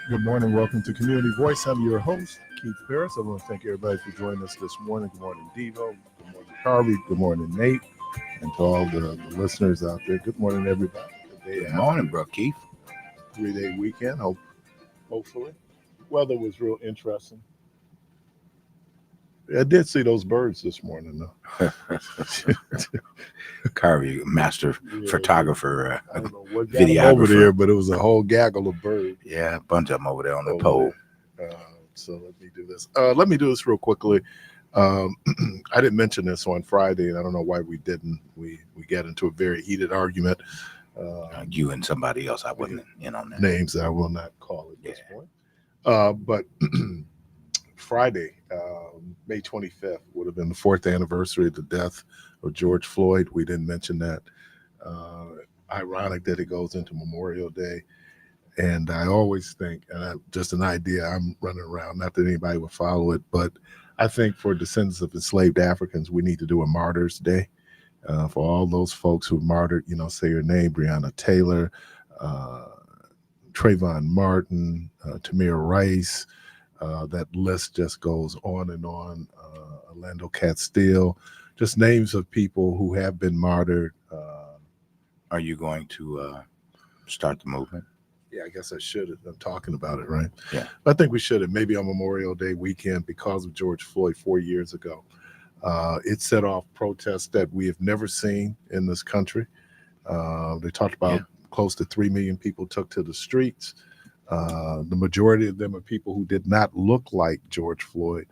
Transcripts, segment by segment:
Good morning. Welcome to Community Voice. I'm your host, Keith Parris. I want to thank everybody for joining us this morning. Good morning, Devo. Good morning, Harvey. Good morning, Nate. And to all the listeners out there, good morning, everybody. Good morning, bro, Keith. 3-day weekend, hopefully. Weather was real interesting. I did see those birds this morning, though. Carvey, master photographer, I don't know what got them over there, but it was a whole gaggle of birds. Yeah, a bunch of them over there on the pole. So let me do this. Let me do this real quickly. I didn't mention this on Friday, and I don't know why we didn't. We got into a very heated argument. You and somebody else, I wasn't in on that. Names I will not call at this point. But Friday, May 25th, would have been the 4th anniversary of the death of George Floyd. We didn't mention that. Ironic that it goes into Memorial Day. And I always think, and just an idea I'm running around, not that anybody would follow it, but I think for descendants of enslaved Africans, we need to do a Martyrs Day for all those folks who martyred, say your name, Breonna Taylor, Trayvon Martin, Tamir Rice. That list just goes on and on. Orlando Catstill, just names of people who have been martyred. Are you going to start the movement? Yeah, I guess I should have been talking about it, right? Yeah. I think we should have, maybe on Memorial Day weekend, because of George Floyd 4 years ago. It set off protests that we have never seen in this country. They talked about close to 3 million people took to the streets. The majority of them are people who did not look like George Floyd.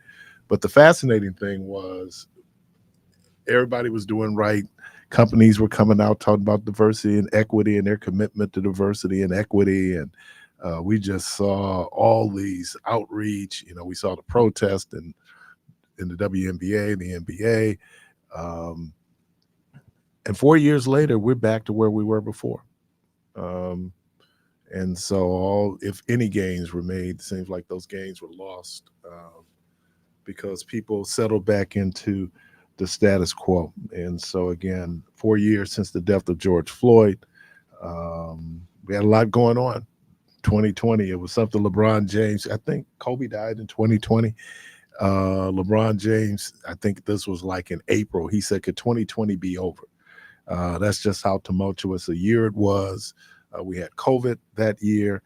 But the fascinating thing was everybody was doing right. Companies were coming out talking about diversity and equity and their commitment to diversity and equity. And we just saw all these outreach. We saw the protest in the WNBA, the NBA. And 4 years later, we're back to where we were before. And so if any gains were made, it seems like those gains were lost because people settled back into the status quo. And so again, 4 years since the death of George Floyd, we had a lot going on. 2020, it was something LeBron James, I think Kobe died in 2020. LeBron James, I think this was like in April, he said, could 2020 be over? That's just how tumultuous a year it was. We had COVID that year.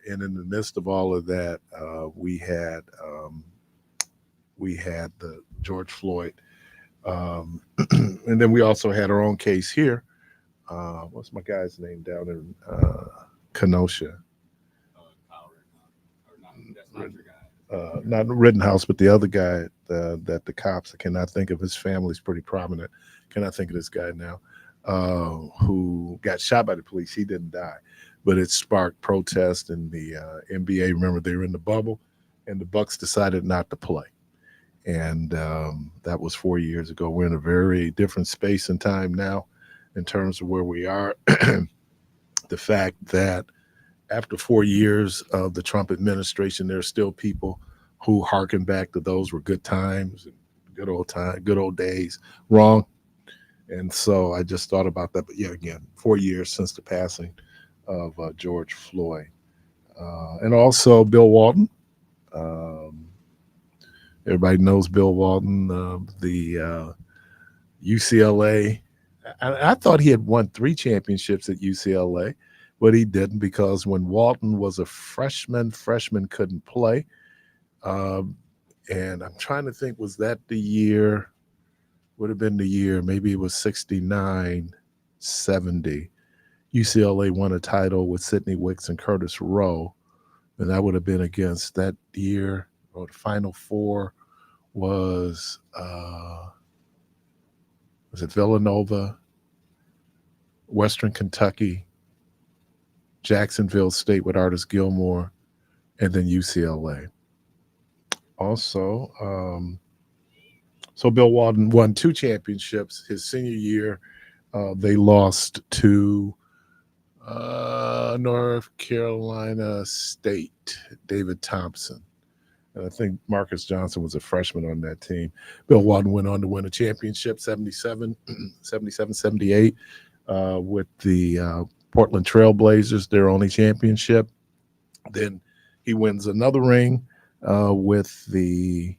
And in the midst of all of that, we had the George Floyd. And then we also had our own case here. What's my guy's name down in Kenosha? Not Rittenhouse, but the other guy that the cops, I cannot think of, his family's pretty prominent. Cannot think of this guy now, who got shot by the police. He didn't die, but it sparked protest in the NBA. Remember, they were in the bubble, and the Bucks decided not to play. And that was 4 years ago. We're in a very different space and time now in terms of where we are. The fact that after 4 years of the Trump administration, there are still people who harken back to those were good times and good old days. Wrong. And so I just thought about that. But yeah, again, 4 years since the passing of George Floyd. And also Bill Walton. Everybody knows Bill Walton, the UCLA. I thought he had won 3 championships at UCLA, but he didn't, because when Walton was a freshman couldn't play. And I'm trying to think, was that the year? Would have been the year, maybe it was 69, 70. UCLA won a title with Sidney Wicks and Curtis Rowe. And that would have been against that year, or the Final Four was it Villanova, Western Kentucky, Jacksonville State with Artis Gilmore, and then UCLA. Also, so Bill Walton won 2 championships. His senior year, they lost to North Carolina State, David Thompson. And I think Marcus Johnson was a freshman on that team. Bill Walton went on to win a championship, 77, 78, with the Portland Trail Blazers, their only championship. Then He wins another ring with the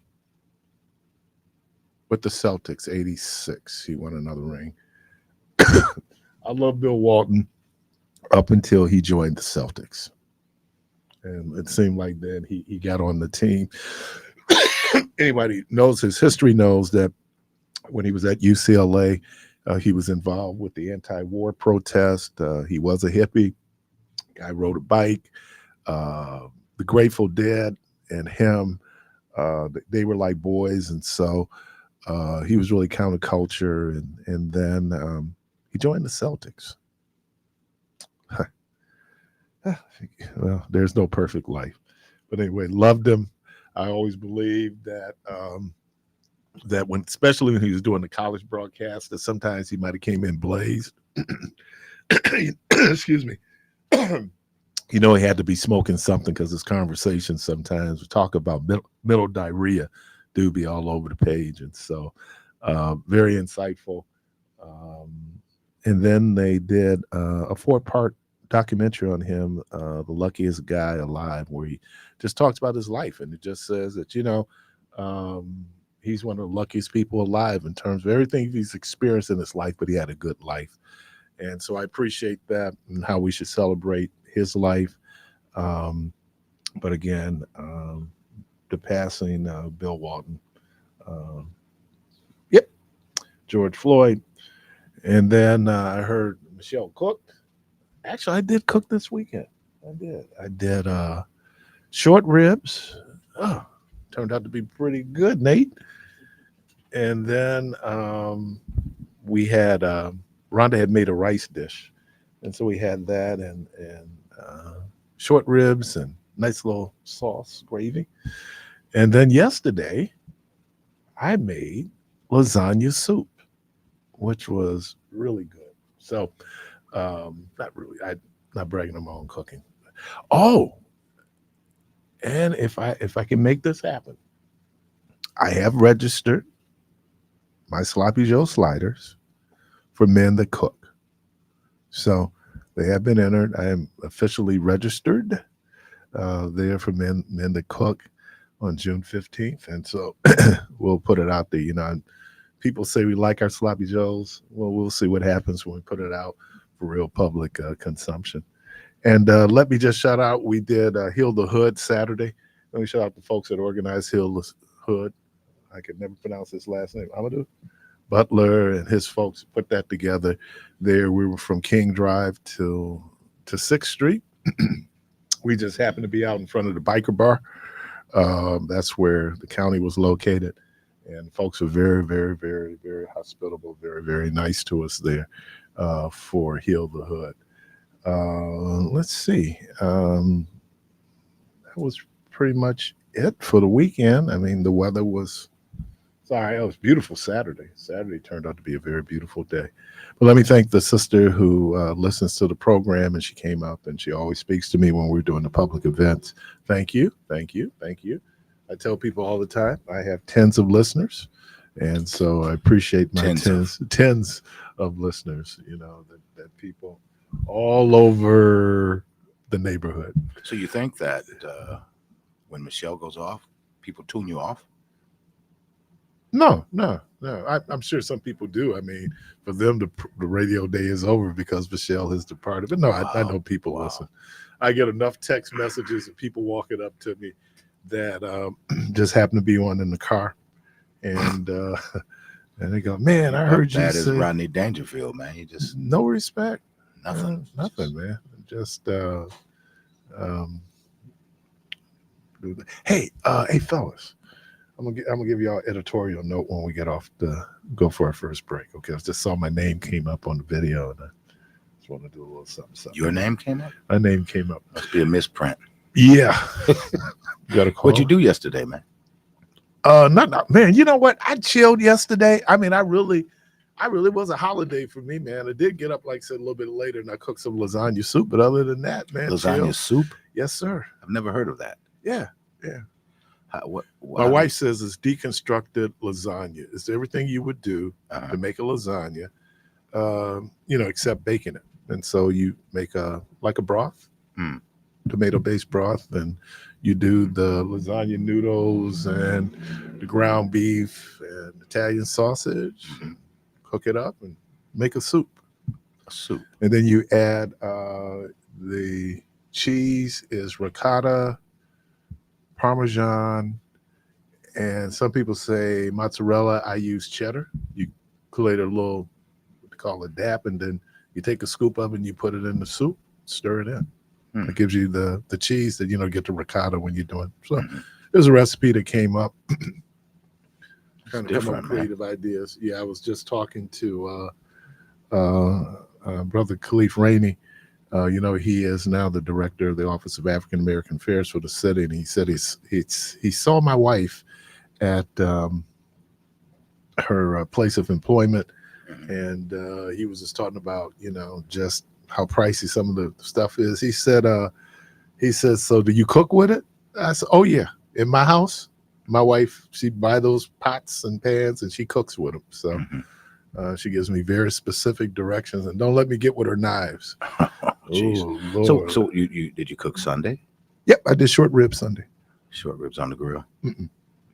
Celtics, 86. He won another ring. I love Bill Walton up until he joined the Celtics. And it seemed like then he got on the team. Anybody knows his history knows that when he was at UCLA, he was involved with the anti-war protest. He was a hippie. Guy rode a bike. The Grateful Dead and him, they were like boys. And so he was really counterculture. And then he joined the Celtics. Well, there's no perfect life. But anyway, loved him. I always believed that that when, especially when he was doing the college broadcast, that sometimes he might have came in blazed. Excuse me. You know, he had to be smoking something because his conversations sometimes would talk about mental diarrhea do be all over the page. And so very insightful. And then they did a 4-part documentary on him, The Luckiest Guy Alive, where he just talks about his life. And it just says that, you know, he's one of the luckiest people alive in terms of everything he's experienced in his life, but he had a good life. And so I appreciate that and how we should celebrate his life. But again, the passing Bill Walton, George Floyd. And then I heard Michelle cooked. Actually, I did cook this weekend. I did short ribs. Oh, turned out to be pretty good, Nate. And then we had Rhonda had made a rice dish, and so we had that and short ribs and nice little sauce gravy. And then yesterday, I made lasagna soup, which was really good. So, not really. I'm not bragging on my own cooking. Oh, and if I can make this happen, I have registered my Sloppy Joe sliders for men that cook. So they have been entered. I am officially registered there for men that cook on June 15th. And so we'll put it out there. You know, people say we like our Sloppy Joes. Well, we'll see what happens when we put it out for real public consumption. And let me just shout out, we did Heal the Hood Saturday. Let me shout out the folks that organized Heal the Hood. I could never pronounce his last name. Amadou Butler and his folks put that together there. We were from King Drive to 6th Street. We just happened to be out in front of the biker bar. That's where the county was located. And folks were very, very, very, very hospitable, very, very nice to us there for Heal the Hood. Let's see. That was pretty much it for the weekend. I mean, the weather was sorry, it was beautiful Saturday. Saturday turned out to be a very beautiful day. But let me thank the sister who listens to the program, and she came up and she always speaks to me when we're doing the public events. Thank you, thank you, thank you. I tell people all the time I have tens of listeners, and so I appreciate my tens of listeners. You know that people all over the neighborhood. So you think that when Michelle goes off, people tune you off? No. I'm sure some people do. I mean, for them, the radio day is over because Michelle has departed. But no, wow. I know people listen. I get enough text messages of people walking up to me that just happen to be on in the car, and they go, "Man, I heard you." That is Rodney Dangerfield, man. You just no respect, nothing, man. Just hey, fellas. I'm gonna give y'all an editorial note when we get off to go for our first break. Okay, I just saw my name came up on the video, and I just want to do a little something. Your name came up? My name came up. Must be a misprint. Yeah. You got a call. What'd you do yesterday, man? Not man. You know what? I chilled yesterday. I mean, I really was a holiday for me, man. I did get up, like I said, a little bit later, and I cooked some lasagna soup. But other than that, man, lasagna soup? Yes, sir. I've never heard of that. Yeah. What my wife says it's deconstructed lasagna. It's everything you would do to make a lasagna, except baking it. And so you make like a broth, tomato-based broth, and You do the lasagna noodles and the ground beef and Italian sausage, Mhm. cook it up and make a soup. A soup. And then you add the cheese is ricotta, parmesan, and some people say mozzarella. I use cheddar. You collate a little, what they call a dap, and then you take a scoop of it and you put it in the soup, stir it in. Hmm. It gives you the cheese that get the ricotta when you're doing. So Mhm. there's a recipe that came up. It's Trying to come up with different, man. creative ideas. Yeah, I was just talking to Brother Khalif Rainey. He is now the director of the Office of African American Affairs for the city, and he said he saw my wife at her place of employment, Mhm. and he was just talking about just how pricey some of the stuff is. He says, so do you cook with it? I said, oh yeah, in my house, my wife, she buy those pots and pans and she cooks with them. So Mhm. she gives me very specific directions and don't let me get with her knives. Oh, jeez. Oh So Lord. so you did you cook Sunday? Yep, I did short rib Sunday. Short ribs on the grill. Mm-mm.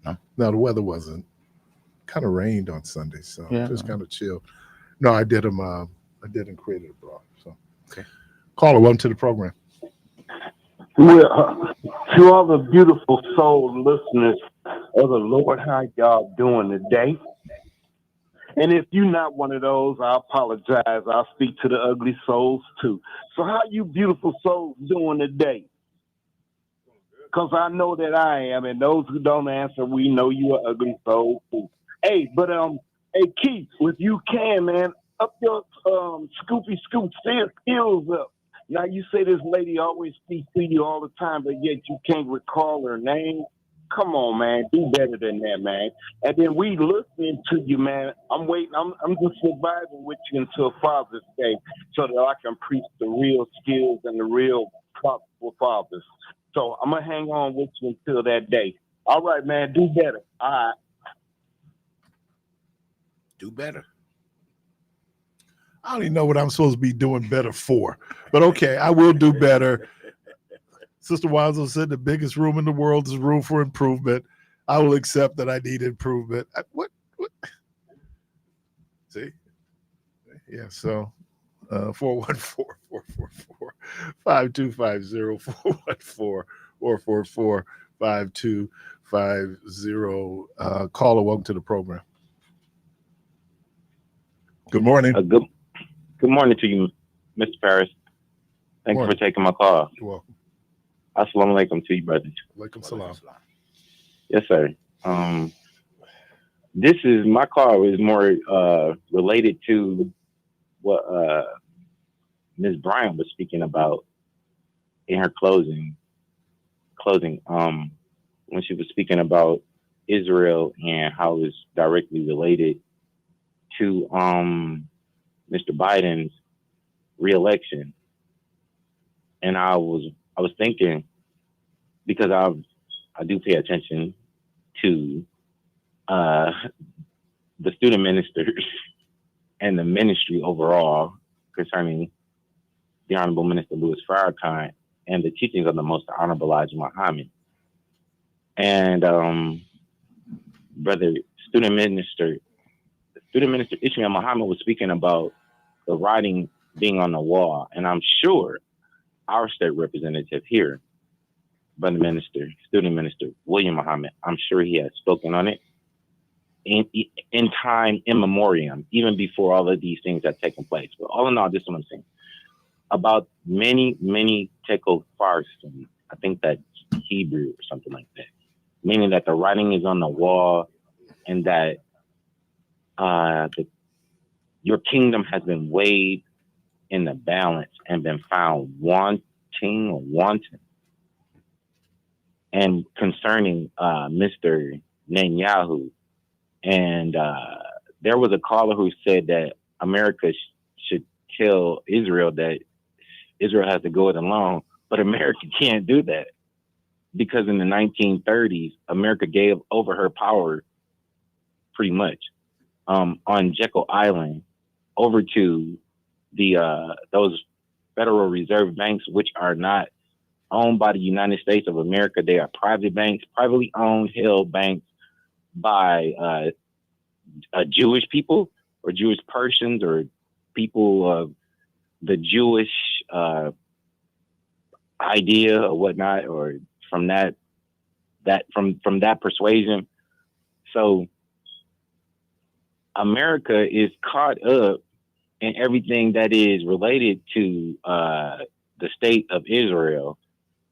No? No, the weather wasn't. Kind of rained on Sunday, so Yeah. just kind of chill. No, I did them. I did and created abroad. So, Okay. caller, welcome to the program. Well, to all the beautiful soul listeners of the Lord, how y'all doing today? And if you're not one of those, I apologize. I'll speak to the ugly souls too. So how you beautiful souls doing today? Because I know that I am, and those who don't answer, we know you are ugly souls too. Hey Keith, if you can, man, up your scoopy scoop skills up. Now you say this lady always speaks to you all the time, but yet you can't recall her name. Come on, man, do better than that, man. And then we listening to you, man. I'm waiting. I'm just surviving with you until Father's Day, so that I can preach the real skills and the real profitable fathers. So I'm gonna hang on with you until that day. All right, man, do better. All right. Do better. I don't even know what I'm supposed to be doing better for, but okay, I will do better. Sister Winslow said the biggest room in the world is room for improvement. I will accept that I need improvement. What? See? Yeah, so 414-444-5250, 414-444-5250. Caller, welcome to the program. Good morning. Good morning to you, Mr. Parris. Thank you for Morning. taking my call. You're welcome. Assalamu alaikum to you, brothers. Alaikum salam. Yes, sir. This is my call is more related to what Ms. Bryant was speaking about in her closing. When she was speaking about Israel and how it's directly related to Mr. Biden's reelection. And I was thinking, because I do pay attention to the student ministers and the ministry overall concerning the Honorable Minister Louis Farrakhan and the teachings of the Most Honorable Elijah Muhammad. And brother student minister Ishmael Muhammad was speaking about the writing being on the wall, and I'm sure our state representative here, brother minister, student minister William Muhammad, I'm sure he has spoken on it in time immemorial, even before all of these things have taken place. But all in all, this is what I'm saying about many tekel farsim. I think that's Hebrew or something like that, meaning that the writing is on the wall, and that your kingdom has been weighed in the balance and been found wanting. And concerning Mr. Netanyahu, and there was a caller who said that America should tell Israel that Israel has to go it alone, but America can't do that because in the 1930s, America gave over her power pretty much on Jekyll Island over to the those Federal Reserve banks, which are not owned by the United States of America. They are private banks, privately owned, held banks by Jewish people or Jewish persons or people of the Jewish idea or whatnot, or from that persuasion. So America is caught up in everything that is related to the state of Israel,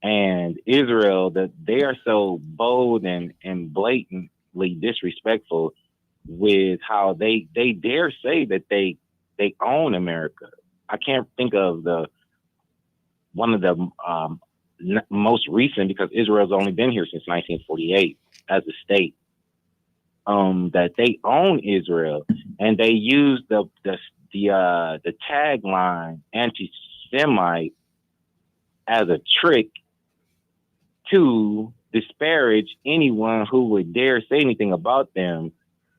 and Israel, that they are so bold and blatantly disrespectful with how they dare say that they own America. I can't think of one of the most recent, because Israel's only been here since 1948 as a state. That they own Israel, and they use the tagline anti-Semite as a trick to disparage anyone who would dare say anything about them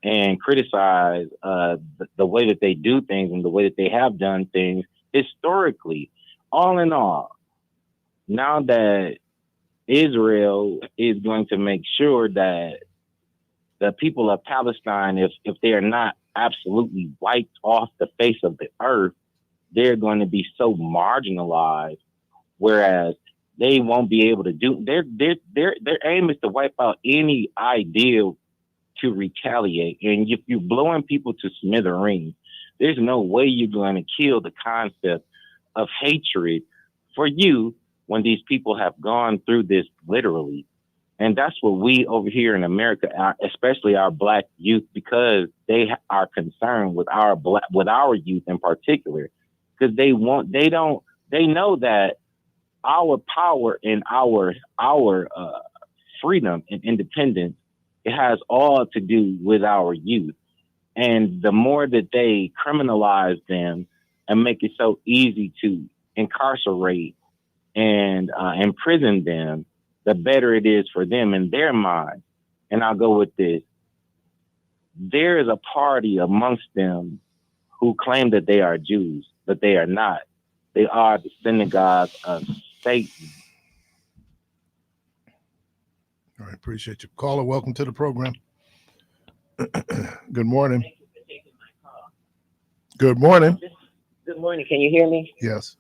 and criticize the way that they do things and the way that they have done things historically. All in all, now that Israel is going to make sure that the people of Palestine, if they are not absolutely wiped off the face of the earth, they're going to be so marginalized, whereas they won't be able to do their aim is to wipe out any idea to retaliate. And if you're blowing people to smithereens, there's no way you're going to kill the concept of hatred for you when these people have gone through this literally. And that's what we over here in America, especially our Black youth, because they are concerned with our youth in particular, because they know that our power and our freedom and independence, it has all to do with our youth. And the more that they criminalize them and make it so easy to incarcerate and imprison them, the better it is for them in their mind. And I'll go with this. There is a party amongst them who claim that they are Jews, but they are not. They are the synagogue of Satan. All right, appreciate you. Caller, welcome to the program. Good morning. Good morning. Good morning. Can you hear me? Yes.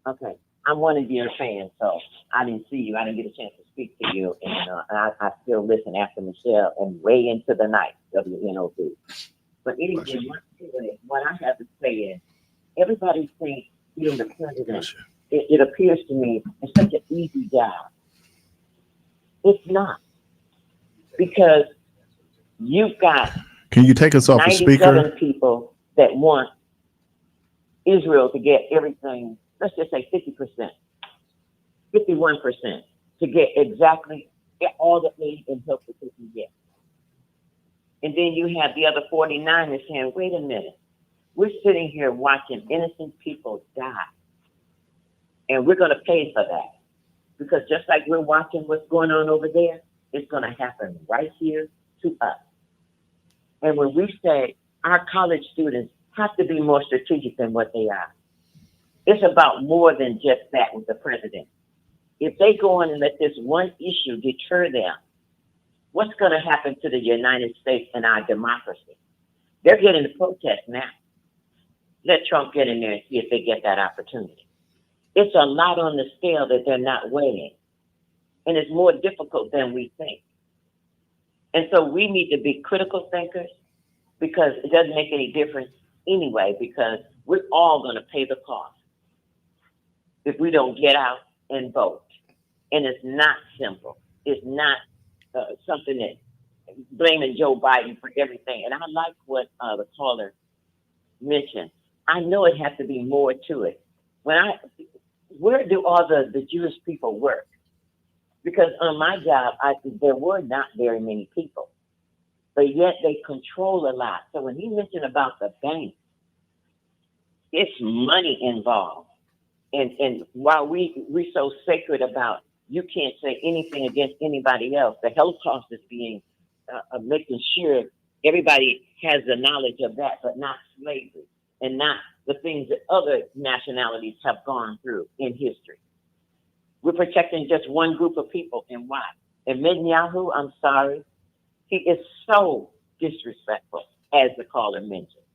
Okay. I'm one of your fans, so I didn't see you. I didn't get a chance to speak to you, and I still listen after Michelle and way into the night, WNOV. But anyway, what I have to say is, everybody thinks being the president, it appears to me, it's such an easy job. It's not. Because you've got Can you take us off the 97 speaker? people that want Israel to get everything, let's just say 50%, 51%, to get exactly all the aid and help that they can get. And then you have the other 49 that's saying, wait a minute, we're sitting here watching innocent people die. And we're going to pay for that. Because just like we're watching what's going on over there, it's going to happen right here to us. And when we say our college students have to be more strategic than what they are, it's about more than just that with the president. If they go on and let this one issue deter them, what's going to happen to the United States and our democracy? They're getting the protest now. Let Trump get in there and see if they get that opportunity. It's a lot on the scale that they're not weighing. And it's more difficult than we think. And so we need to be critical thinkers, because it doesn't make any difference anyway, because we're all going to pay the cost if we don't get out and vote. And it's not simple. It's not something that blaming Joe Biden for everything. And I like what the caller mentioned. I know it has to be more to it. Where do all the Jewish people work? Because on my job, there were not very many people, but yet they control a lot. So when he mentioned about the bank, it's money involved. And while we're so sacred about you can't say anything against anybody else, the Holocaust is being making sure everybody has the knowledge of that, but not slavery and not the things that other nationalities have gone through in history. We're protecting just one group of people, and why? And Netanyahu, I'm sorry, he is so disrespectful, as the caller mentioned.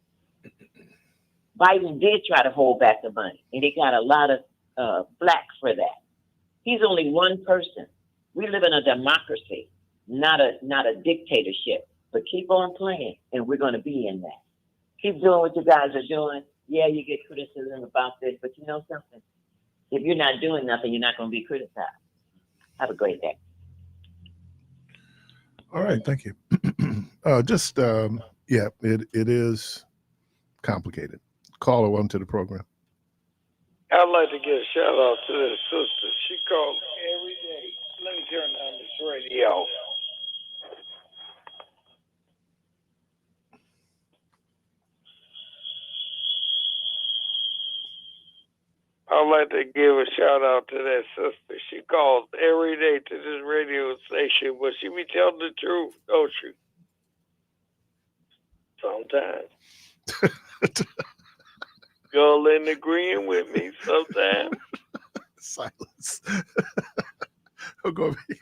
Biden did try to hold back the money, and he got a lot of flack for that. He's only one person. We live in a democracy, not a dictatorship. But keep on playing, and we're going to be in that. Keep doing what you guys are doing. Yeah, you get criticism about this, but you know something? If you're not doing nothing, you're not going to be criticized. Have a great day. All right, thank you. Yeah, it is complicated. Caller one to the program. I'd like to give a shout out to this sister. She calls every day. Let me turn on this radio. I'd like to give a shout out to that sister. She calls every day to this radio station, but she be telling the truth, don't she? Sometimes. Y'all in agreeing with me sometimes. Silence. Oh, go ahead.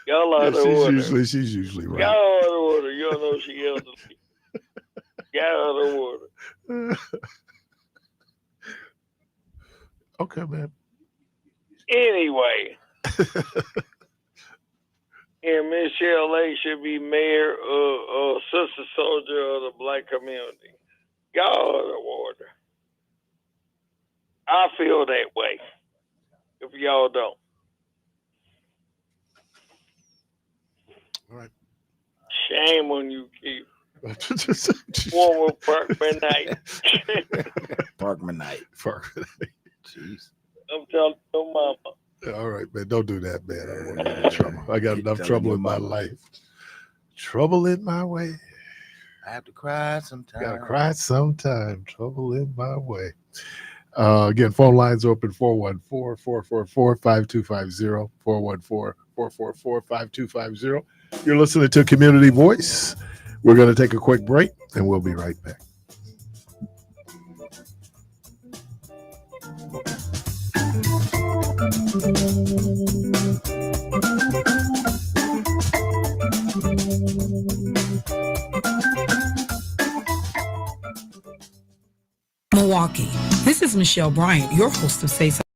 Y'all out of order. She's usually right. Y'all out of order. Y'all know she elderly. Y'all out of order. Okay, man. Anyway, and Michelle A should be mayor or sister soldier of the black community. Y'all out of order. I feel that way. If y'all don't. All right. Shame on you, Keith. Former Parkmanite. Parkmanite. Jeez. I'm telling your mama. All right, man. Don't do that, man. I don't want to get in trouble. I got enough trouble in my life. Trouble in my way. I have to cry sometime. Gotta cry sometime. Trouble in my way. Again, phone lines open 414-444-5250, 414-444-5250. You're listening to Community Voice. We're going to take a quick break, and we'll be right back. Milwaukee. This is Michelle Bryant, your host of Say Something.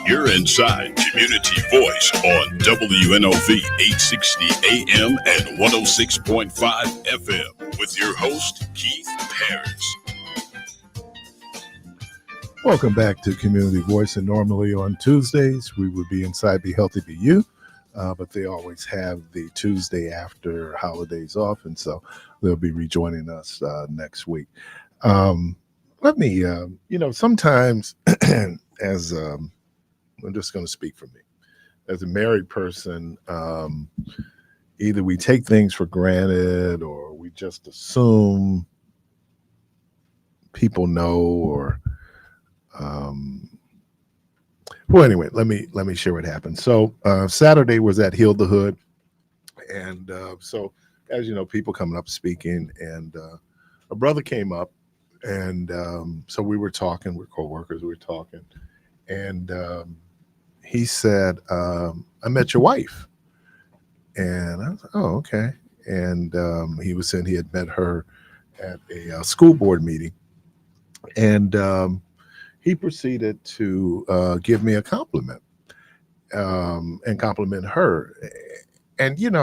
You're inside Community Voice on WNOV 860 AM and 106.5 FM with your host, Keith Parris. Welcome back to Community Voice. And normally on Tuesdays, we would be inside Be Healthy Be You, but they always have the Tuesday after holidays off. And so they'll be rejoining us next week. Let me, sometimes as I'm just going to speak for me, as a married person, either we take things for granted or we just assume people know or well, anyway, let me share what happened. So Saturday was at Heal the Hood, and so as you know, people coming up speaking, and a brother came up, and so we were talking, we're co-workers, we were talking, and he said, I met your wife, and I was like, oh, okay, and he was saying he had met her at a school board meeting, and he proceeded to give me a compliment and compliment her. And, and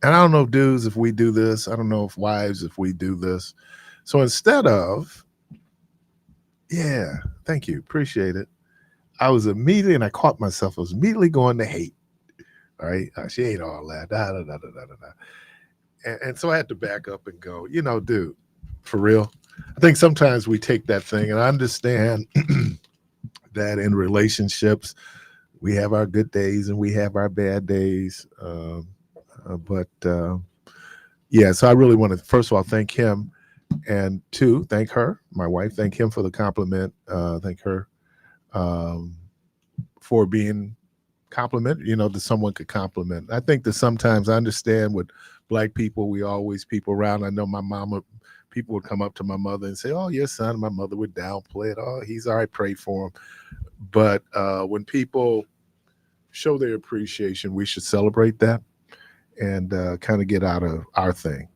I don't know, dudes, if we do this. I don't know if wives, if we do this. So instead of, yeah, thank you, appreciate it. I was immediately, and I caught myself, I was immediately going to hate. All right, she ain't all that, da, da, da, da, da, da. And so I had to back up and go, dude, for real. I think sometimes we take that thing, and I understand that in relationships, we have our good days and we have our bad days. But so I really want to, first of all, thank him, and two, thank her, my wife, thank him for the compliment. Thank her for being complimented, that someone could compliment. I think that sometimes I understand with Black people, we always people around. I know my mama, people would come up to my mother and say, oh, your son. My mother would downplay it. Oh, he's all right, pray for him. But when people show their appreciation, we should celebrate that and kind of get out of our thing,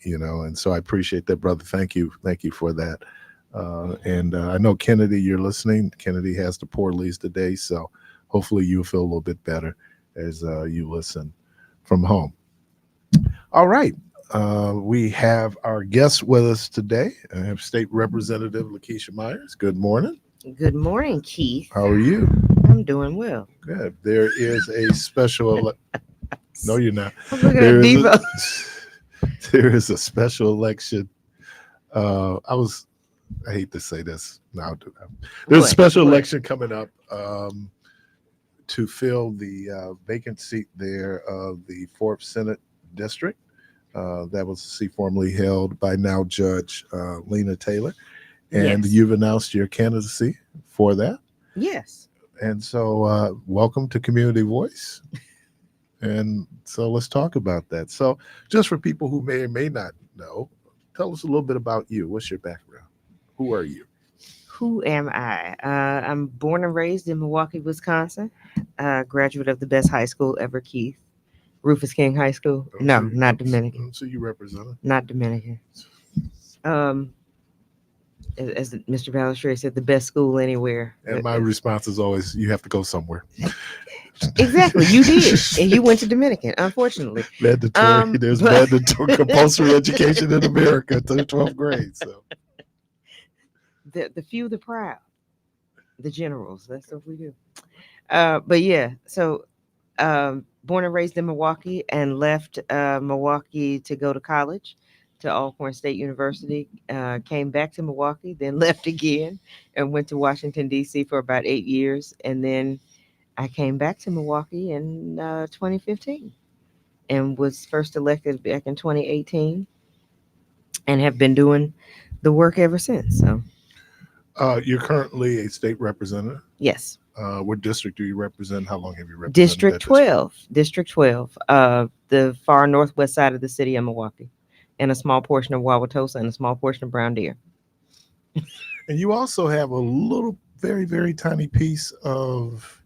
and so I appreciate that, brother. Thank you for that. And I know, Kennedy, you're listening. Kennedy has the poor leads today, so hopefully you'll feel a little bit better as you listen from home. All right. We have our guest with us today. I have State Representative Lakeisha Myers. Good morning. Good morning, Keith. How are you? I'm doing well. Good. There is a special. No, you're not. I'm looking at Devo. There is a special election. I hate to say this. No, I'll do that. There's a special election coming up to fill the vacant seat there of the 4th Senate District. That was a seat formerly held by now Judge Lena Taylor. And you've announced your candidacy for that. Yes. And so welcome to Community Voice. And so let's talk about that. So just for people who may or may not know, tell us a little bit about you. What's your background? Who are you? Who am I? I'm born and raised in Milwaukee, Wisconsin. Graduate of the best high school ever, Keith. Rufus King High School. No, not Dominican. So you represent it? Not Dominican. As Mr. Balestray said, the best school anywhere. And my response is always, you have to go somewhere. Exactly, you did, and you went to Dominican. Unfortunately, mandatory. There's mandatory compulsory education in America to the 12th grade. So the few, the proud, the generals. That's what we do. But yeah, so born and raised in Milwaukee, and left Milwaukee to go to college to Alcorn State University. Came back to Milwaukee, then left again, and went to Washington D.C. for about 8 years, and then I came back to Milwaukee in 2015 and was first elected back in 2018 and have been doing the work ever since. So, you're currently a state representative? Yes. What district do you represent? How long have you represented? District 12. District 12, the far northwest side of the city of Milwaukee, and a small portion of Wauwatosa and a small portion of Brown Deer. And you also have a little, very, very tiny piece of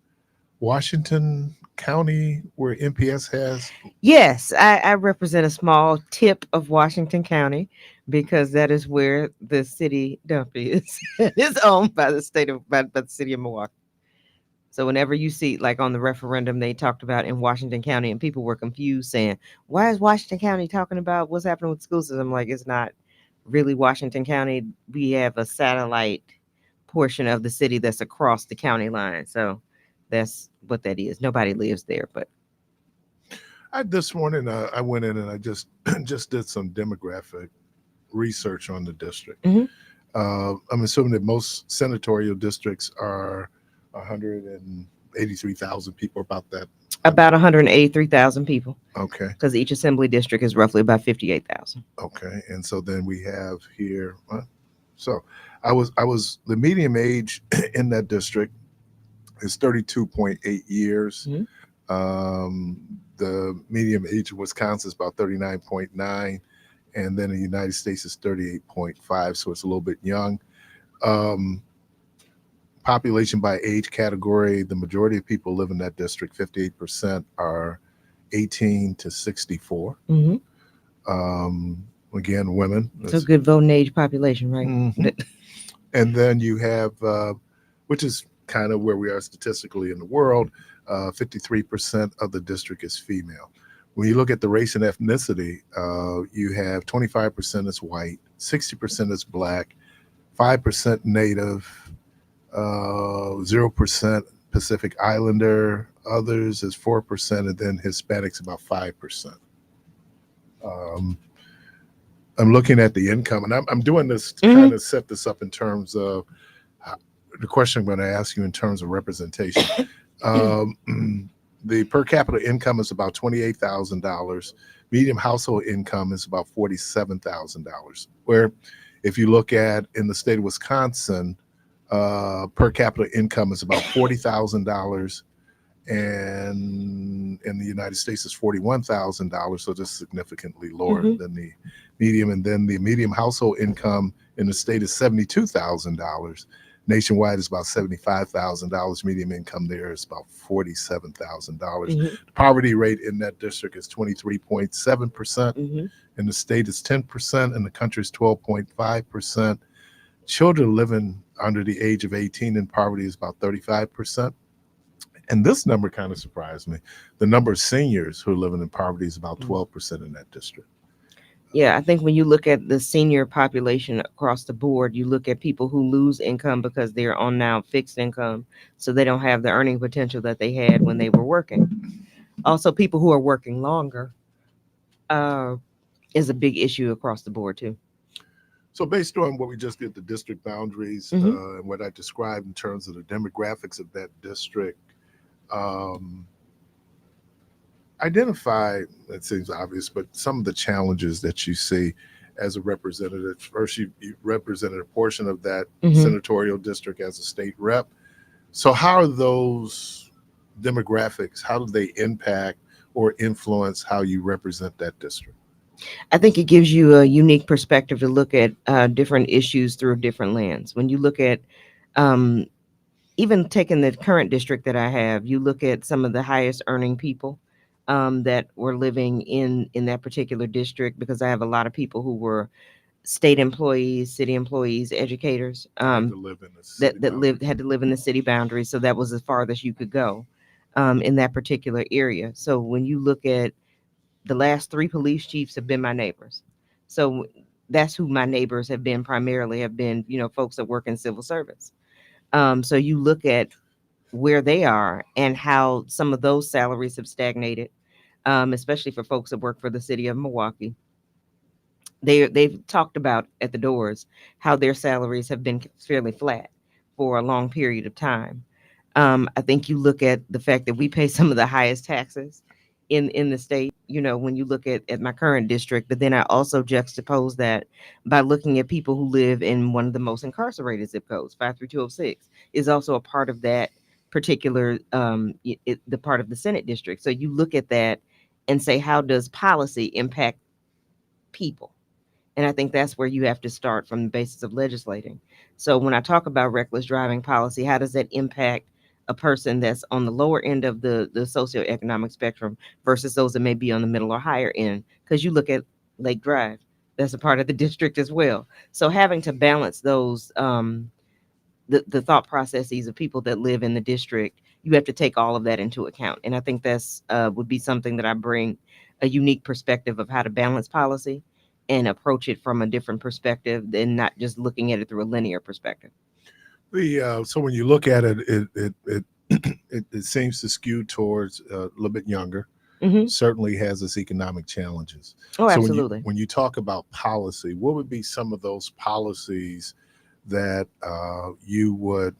Washington County where MPS has. Yes, I represent a small tip of Washington County because that is where the city dump is. It's owned by the by the city of Milwaukee. So whenever you see, like on the referendum, they talked about in Washington County, and people were confused, saying, "Why is Washington County talking about what's happening with school system?" Like, it's not really Washington County. We have a satellite portion of the city that's across the county line, so that's what that is. Nobody lives there, but This morning, I went in and I just just did some demographic research on the district. Mhm. I'm assuming that most senatorial districts are 183,000 people, about that. about 183,000 people, Okay, because each assembly district is roughly about 58,000. okay, and so then we have here. So I was the median age in that district is 32.8 years. Mhm. The median age in Wisconsin is about 39.9, and then in the United States is 38.5, so it's a little bit young. Um, Population by age category, the majority of people live in that district, 58% are 18 to 64. Mm-hmm. Again, women. It's a good voting age population, right? Mhm. And then you have, which is kind of where we are statistically in the world, 53% of the district is female. When you look at the race and ethnicity, you have 25% is white, 60% is black, 5% native, 0% Pacific Islander, others is 4%, and then Hispanics about 5%. I'm looking at the income, and I'm doing this to kind of set this up in terms of the question I'm going to ask you in terms of representation. The per capita income is about $28,000. Median household income is about $47,000. Where, if you look at in the state of Wisconsin, per capita income is about $40,000, and in the United States is $41,000, so just significantly lower than the medium. And then the medium household income in the state is $72,000. Nationwide is about $75,000. Medium income there is about $47,000. The poverty rate in that district is 23.7%. In the state is 10%, and the country is 12.5%. Children living under the age of 18 in poverty is about 35%. And this number kind of surprised me. The number of seniors who are living in poverty is about 12% in that district. Yeah, I think when you look at the senior population across the board, you look at people who lose income because they're on now fixed income, so they don't have the earning potential that they had when they were working. Also, people who are working longer is a big issue across the board too. So based on what we just did, the district boundaries and what I described in terms of the demographics of that district, identify, that seems obvious, but some of the challenges that you see as a representative. First, you represented a portion of that senatorial district as a state rep. So how are those demographics, how do they impact or influence how you represent that district? I think it gives you a unique perspective to look at different issues through a different lens. When you look at even taking the current district that I have, you look at some of the highest earning people that were living in that particular district, because I have a lot of people who were state employees, city employees, educators Had to live in the city had to live in the city boundaries. So that was as far as you could go in that particular area. So when you look at the last 3 police chiefs have been my neighbors. So that's who my neighbors have been primarily, have been, folks that work in civil service. So you look at where they are and how some of those salaries have stagnated, especially for folks that work for the city of Milwaukee. They've talked about at the doors how their salaries have been fairly flat for a long period of time. I think you look at the fact that we pay some of the highest taxes in the state, when you look at my current district, but then I also juxtapose that by looking at people who live in one of the most incarcerated zip codes, 53206, is also a part of that particular, the part of the Senate district. So you look at that and say, how does policy impact people? And I think that's where you have to start from the basis of legislating. So when I talk about reckless driving policy, how does that impact a person that's on the lower end of the socioeconomic spectrum versus those that may be on the middle or higher end? Because you look at Lake Drive, that's a part of the district as well. So having to balance those the thought processes of people that live in the district. You have to take all of that into account. And I think that's would be something that I bring a unique perspective of how to balance policy and approach it from a different perspective than not just looking at it through a linear perspective. So when you look at it, it seems to skew towards a little bit younger. Mm-hmm. Certainly has its economic challenges. Oh, so absolutely. When you talk about policy, what would be some of those policies that you would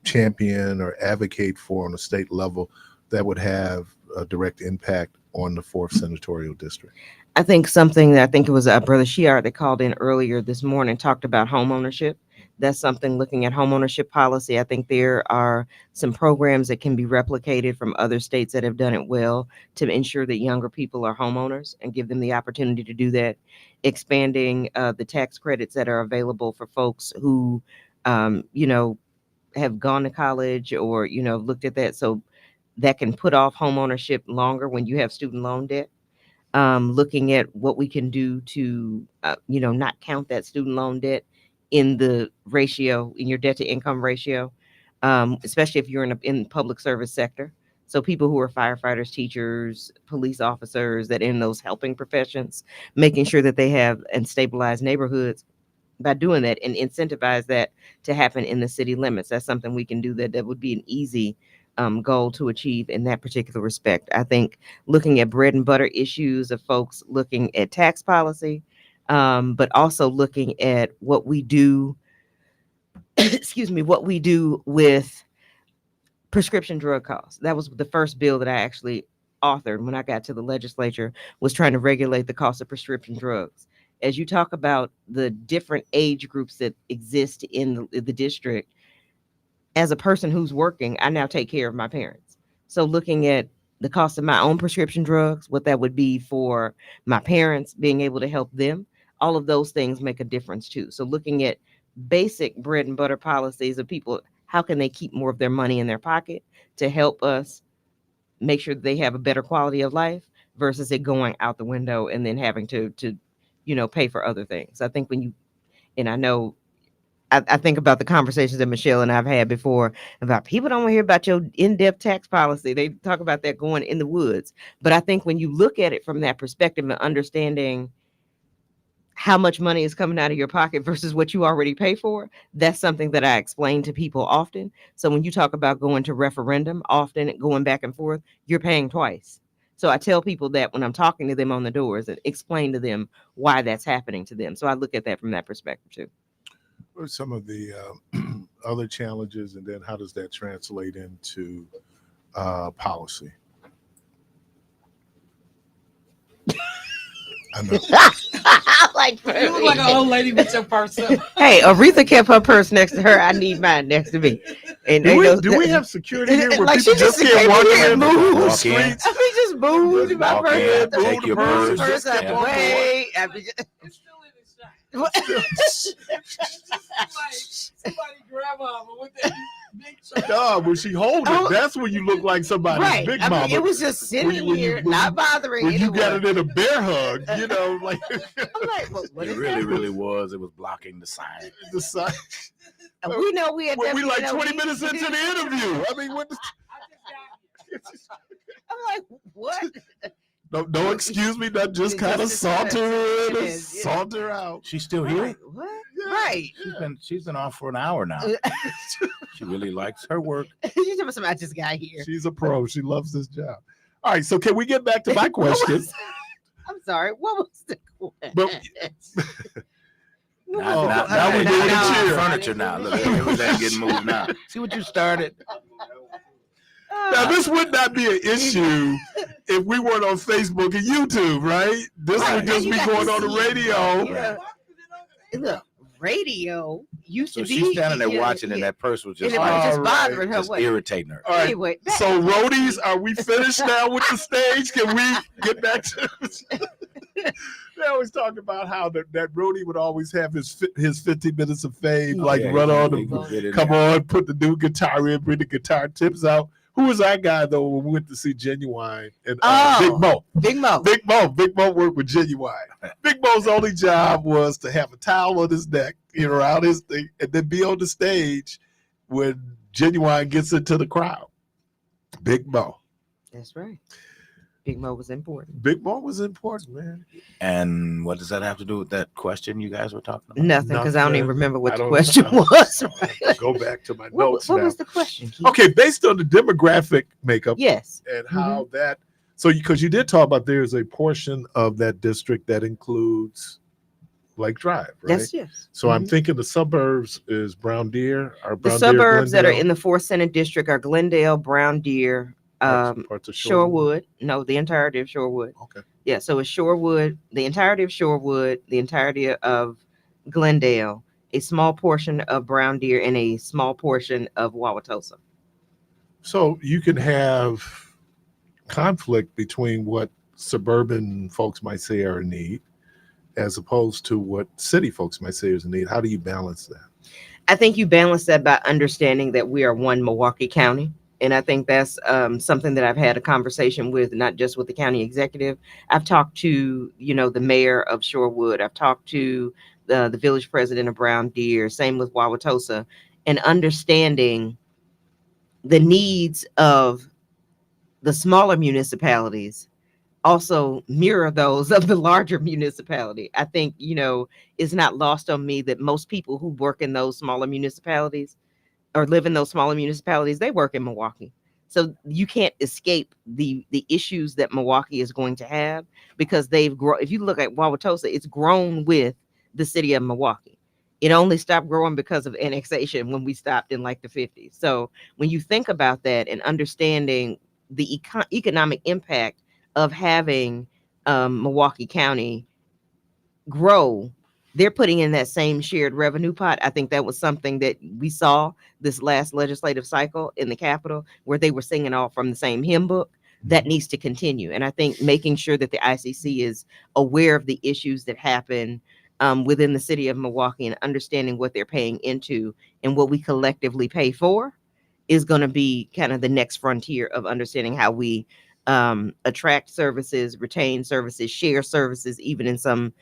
champion or advocate for on a state level that would have a direct impact on the 4th Senatorial District? I think something that I think it was Brother Sheard that called in earlier this morning talked about home ownership. That's something, looking at home ownership policy. I think there are some programs that can be replicated from other states that have done it well to ensure that younger people are homeowners and give them the opportunity to do that. Expanding the tax credits that are available for folks who, have gone to college or, looked at that. So that can put off home ownership longer when you have student loan debt. Looking at what we can do to, not count that student loan debt in the ratio, in your debt to income ratio, especially if you're in the public service sector. So people who are firefighters, teachers, police officers, that in those helping professions, making sure that they have and stabilize neighborhoods by doing that and incentivize that to happen in the city limits. That's something we can do that would be an easy goal to achieve in that particular respect. I think looking at bread and butter issues of folks looking at tax policy, but also looking at what we do, what we do with prescription drug costs. That was the first bill that I actually authored when I got to the legislature, was trying to regulate the cost of prescription drugs. As you talk about the different age groups that exist in the district, as a person who's working, I now take care of my parents. So looking at the cost of my own prescription drugs, what that would be for my parents, being able to help them, all of those things make a difference too. So looking at basic bread and butter policies of people, how can they keep more of their money in their pocket to help us make sure that they have a better quality of life versus it going out the window and then having to pay for other things. I think I think about the conversations that Michelle and I've had before about people don't want to hear about your in-depth tax policy. They talk about that going in the woods. But I think when you look at it from that perspective and understanding how much money is coming out of your pocket versus what you already pay for, that's something that I explain to people often. So when you talk about going to referendum, often going back and forth, you're paying twice. So I tell people that when I'm talking to them on the doors and explain to them why that's happening to them. So I look at that from that perspective too. What are some of the other challenges, and then how does that translate into policy? I know. You look like an old lady with your purse up. Hey, Aretha kept her purse next to her. I need mine next to me. And do we have security here where people just can't walk in the streets? I mean, just move my Walk purse. in, take your purse. Purse out the way. Somebody grandma with that big shirt. Dog, when she hold it, that's when you look like somebody's Right. big I mama. mean, it was just sitting here, not bothering when you anyone. got it in a bear hug, like. I'm like, what It is really, that? really was. It was blocking the sign. The sign. And we know we had We like WNOV. 20 minutes into the interview. I mean, what? I'm like, what? No, excuse me. That just kind of saunter in and Yes, yeah. saunter out. She's still I'm here. like, what? Yeah. Right. She's been off for an hour now. She really likes her work. You tell me something, I just got here. She's a pro. She loves this job. All right. So can we get back to my question? I'm sorry. What was the question? But- Now we're no, doing no. the furniture now. Look, everything's getting moved now. See what you started? Now, this would not be an issue if we weren't on Facebook and YouTube, right? This would just be going on the radio. Look, radio used So to be. she's standing there watching, and that purse was just, and it was just All bothering her. just What? irritating her. All right. Anyway, So, roadies, are we finished now with the stage? Can we get back to? They always talk about how that roadie would always have his 15 minutes of fame, like Yeah, run on he could get in come there. on, put the new guitar in, bring the guitar tips out. Who was that guy though when we went to see Genuine and Big Mo? Big Mo. Big Mo worked with Genuine. Big Mo's only job was to have a towel on his neck, around his thing, and then be on the stage when Genuine gets into the crowd. Big Mo. That's right. Big Mo was important. Big Mo was important, man. And what does that have to do with that question you guys were talking about? Nothing, because I don't even Nothing. remember what I the don't- question I don't- was. I have to go back to my notes What now. was the question, Keith? Okay, based on the demographic makeup Yes. and how that, so because you did talk about there's a portion of that district that includes Lake Drive, right? Yes. So I'm thinking the suburbs is Brown Deer, or The Brown suburbs that are Glendale, in the 4th Senate District are Glendale, Brown Deer, parts of Shorewood. No, the entirety of Shorewood. Okay. Yeah, so it's Shorewood, the entirety of Shorewood, the entirety of Glendale, a small portion of Brown Deer, and a small portion of Wauwatosa. So you can have conflict between what suburban folks might say are a need as opposed to what city folks might say is a need. How do you balance that? I think you balance that by understanding that we are one Milwaukee County. And I think that's something that I've had a conversation with, not just with the county executive. I've talked to, the mayor of Shorewood. I've talked to the village president of Brown Deer, same with Wauwatosa, and understanding the needs of the smaller municipalities also mirror those of the larger municipality. I think, it's not lost on me that most people who work in those smaller municipalities or live in those smaller municipalities, they work in Milwaukee. So you can't escape the issues that Milwaukee is going to have, because they've grown. If you look at Wauwatosa, it's grown with the city of Milwaukee. It only stopped growing because of annexation when we stopped in like the 50s. So when you think about that and understanding the economic impact of having Milwaukee County grow, they're putting in that same shared revenue pot. I think that was something that we saw this last legislative cycle in the Capitol, where they were singing all from the same hymn book. That needs to continue. And I think making sure that the ICC is aware of the issues that happen within the city of Milwaukee and understanding what they're paying into and what we collectively pay for is going to be kind of the next frontier of understanding how we attract services, retain services, share services, even in some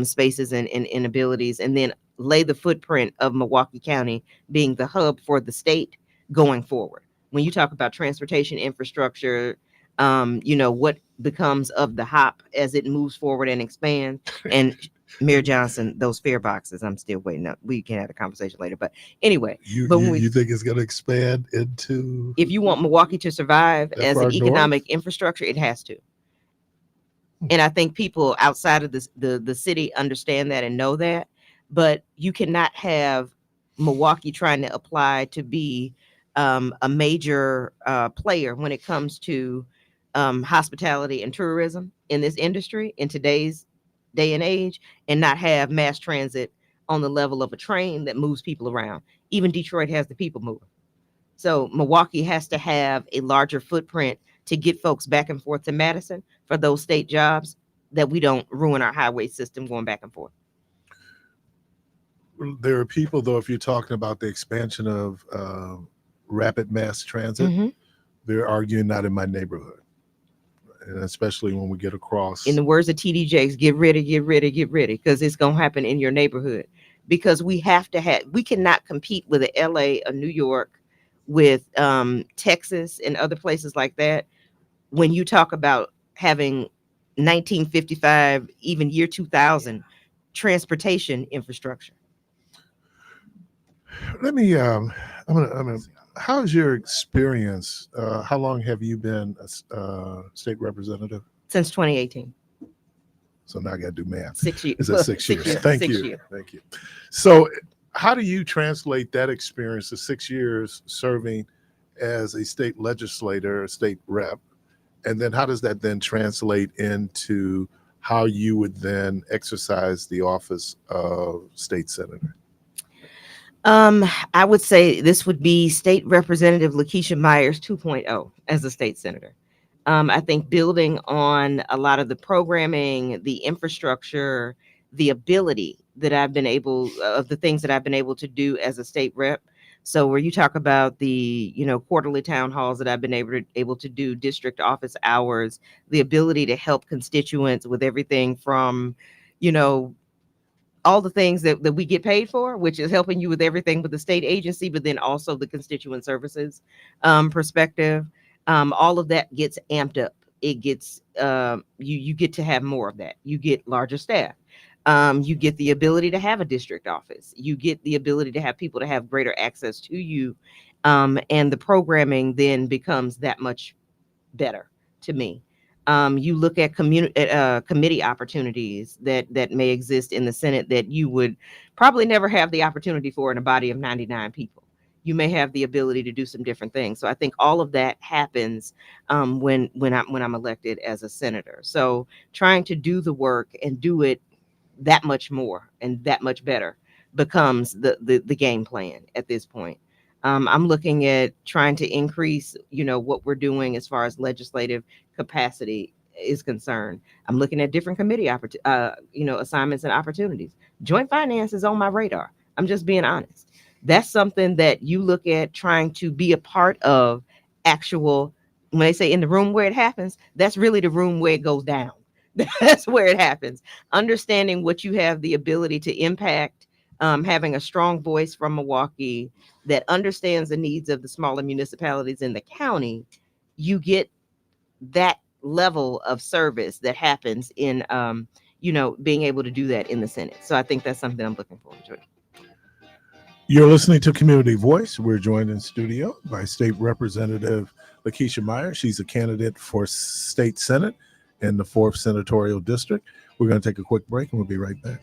spaces and abilities, and then lay the footprint of Milwaukee County being the hub for the state going forward. When you talk about transportation infrastructure, what becomes of the HOP as it moves forward and expands. And Mayor Johnson, those fare boxes, I'm still waiting up. We can have a conversation later. But anyway, You when think it's going to expand into? if you want Milwaukee to survive That as far an economic infrastructure, it has to. And I think people outside of the city understand that and know that. But you cannot have Milwaukee trying to apply to be a major player when it comes to hospitality and tourism in this industry in today's day and age, and not have mass transit on the level of a train that moves people around. Even Detroit has the people mover. So Milwaukee has to have a larger footprint to get folks back and forth to Madison for those state jobs, that we don't ruin our highway system going back and forth. There are people, though, if you're talking about the expansion of rapid mass transit, they're arguing not in my neighborhood. And especially when we get across. In the words of TD Jakes, get ready, because it's going to happen in your neighborhood. Because we cannot compete with a LA, a New York, with Texas and other places like that. When you talk about having 1955, even year 2000 transportation infrastructure. Let me, how's your experience? How long have you been a state representative? Since 2018. So now I got to do math. 6 years. Is that 6 years? Thank you. Years. Thank you. So how do you translate that experience of 6 years serving as a state legislator, a state rep? And then how does that then translate into how you would then exercise the office of state senator? I would say this would be State Representative Lakeisha Myers 2.0 as a state senator. I think building on a lot of the programming, the infrastructure, the ability that I've been able of the things that I've been able to do as a state rep. So where you talk about the, quarterly town halls that I've been able to do, district office hours, the ability to help constituents with everything from, all the things that we get paid for, which is helping you with everything with the state agency, but then also the constituent services perspective. All of that gets amped up. It gets you get to have more of that. You get larger staff. You get the ability to have a district office. You get the ability to have people to have greater access to you, and the programming then becomes that much better to me. You look at committee opportunities that may exist in the Senate that you would probably never have the opportunity for in a body of 99 people. You may have the ability to do some different things. So I think all of that happens when I'm elected as a senator. So trying to do the work and do it that much more and that much better becomes the game plan at this point. I'm looking at trying to increase, what we're doing as far as legislative capacity is concerned. I'm looking at different committee assignments and opportunities. Joint finance is on my radar. I'm just being honest. That's something that you look at trying to be a part of actual, when they say in the room where it happens, that's really the room where it goes down. That's where it happens. Understanding what you have the ability to impact, having a strong voice from Milwaukee that understands the needs of the smaller municipalities in the county, you get that level of service that happens in, being able to do that in the Senate. So I think that's something I'm looking forward to. You're listening to Community Voice. We're joined in studio by State Representative Lakeisha Meyer. She's a candidate for State Senate in the 4th Senatorial District. We're going to take a quick break and we'll be right back.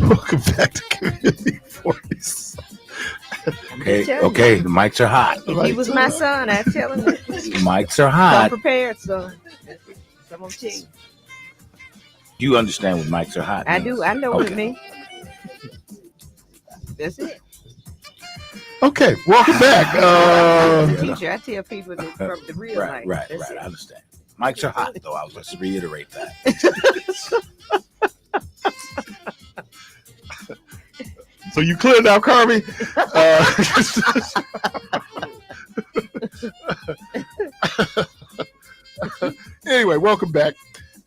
Welcome back to Community Voice. Okay, the mics are hot. If he was my son, I'd tell him that. The mics are Come hot. prepared, son. Come on, team. You understand what mics are hot? I means. do. I know what it Okay. means. That's it. Okay, welcome back. Teacher, I tell people that from the real life. Right. That's it. I understand. Mics are hot, though. I'll just reiterate that. So you clear now, Carmi? Anyway, welcome back.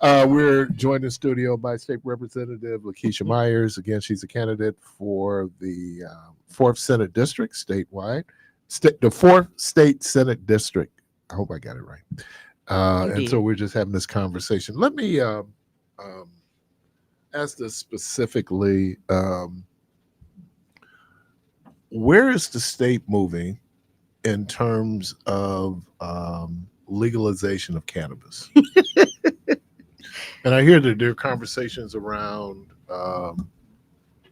We're joined in studio by State Representative Lakeisha Myers. Again, she's a candidate for the 4th Senate District statewide, the 4th State Senate District. I hope I got it right. And so we're just having this conversation. Let me ask this specifically. Where is the state moving in terms of legalization of cannabis? And I hear that there are conversations around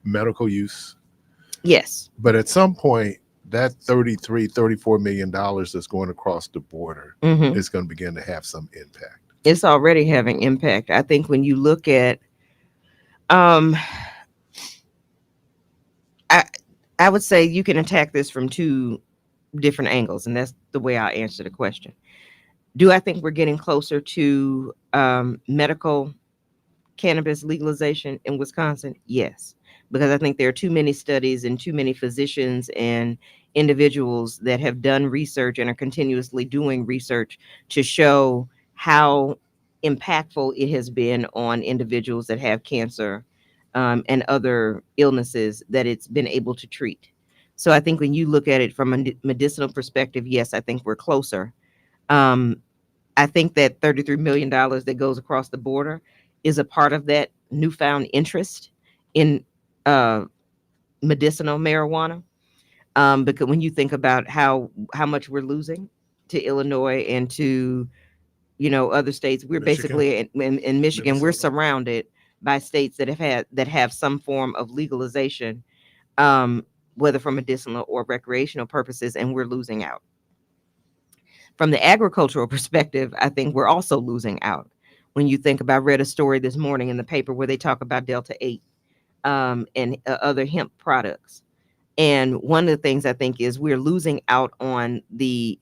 medical use. Yes. But at some point, that $34 million that's going across the border is going to begin to have some impact. It's already having impact. I think when you look at, I would say you can attack this from two different angles, and that's the way I'll answer the question. Do I think we're getting closer to medical cannabis legalization in Wisconsin? Yes, because I think there are too many studies and too many physicians and individuals that have done research and are continuously doing research to show how impactful it has been on individuals that have cancer and other illnesses that it's been able to treat. So I think when you look at it from a medicinal perspective, yes, I think we're closer. I think that $33 million that goes across the border is a part of that newfound interest in medicinal marijuana. Because when you think about how much we're losing to Illinois and to, other states, we're Michigan. basically in Michigan, we're Minnesota. surrounded by states that have some form of legalization, whether for medicinal or recreational purposes, and we're losing out. From the agricultural perspective, I think we're also losing out. When you think about, I read a story this morning in the paper where they talk about Delta 8 and other hemp products. And one of the things I think is we're losing out on the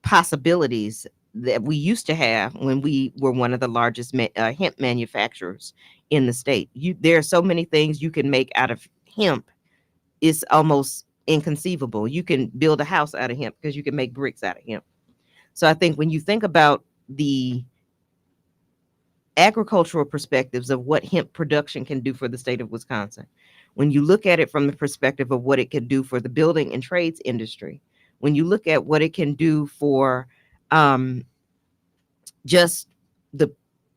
possibilities that we used to have when we were one of the largest hemp manufacturers in the state. There are so many things you can make out of hemp. It's almost inconceivable. You can build a house out of hemp because you can make bricks out of hemp. So I think when you think about the agricultural perspectives of what hemp production can do for the state of Wisconsin, when you look at it from the perspective of what it can do for the building and trades industry, when you look at what it can do for just the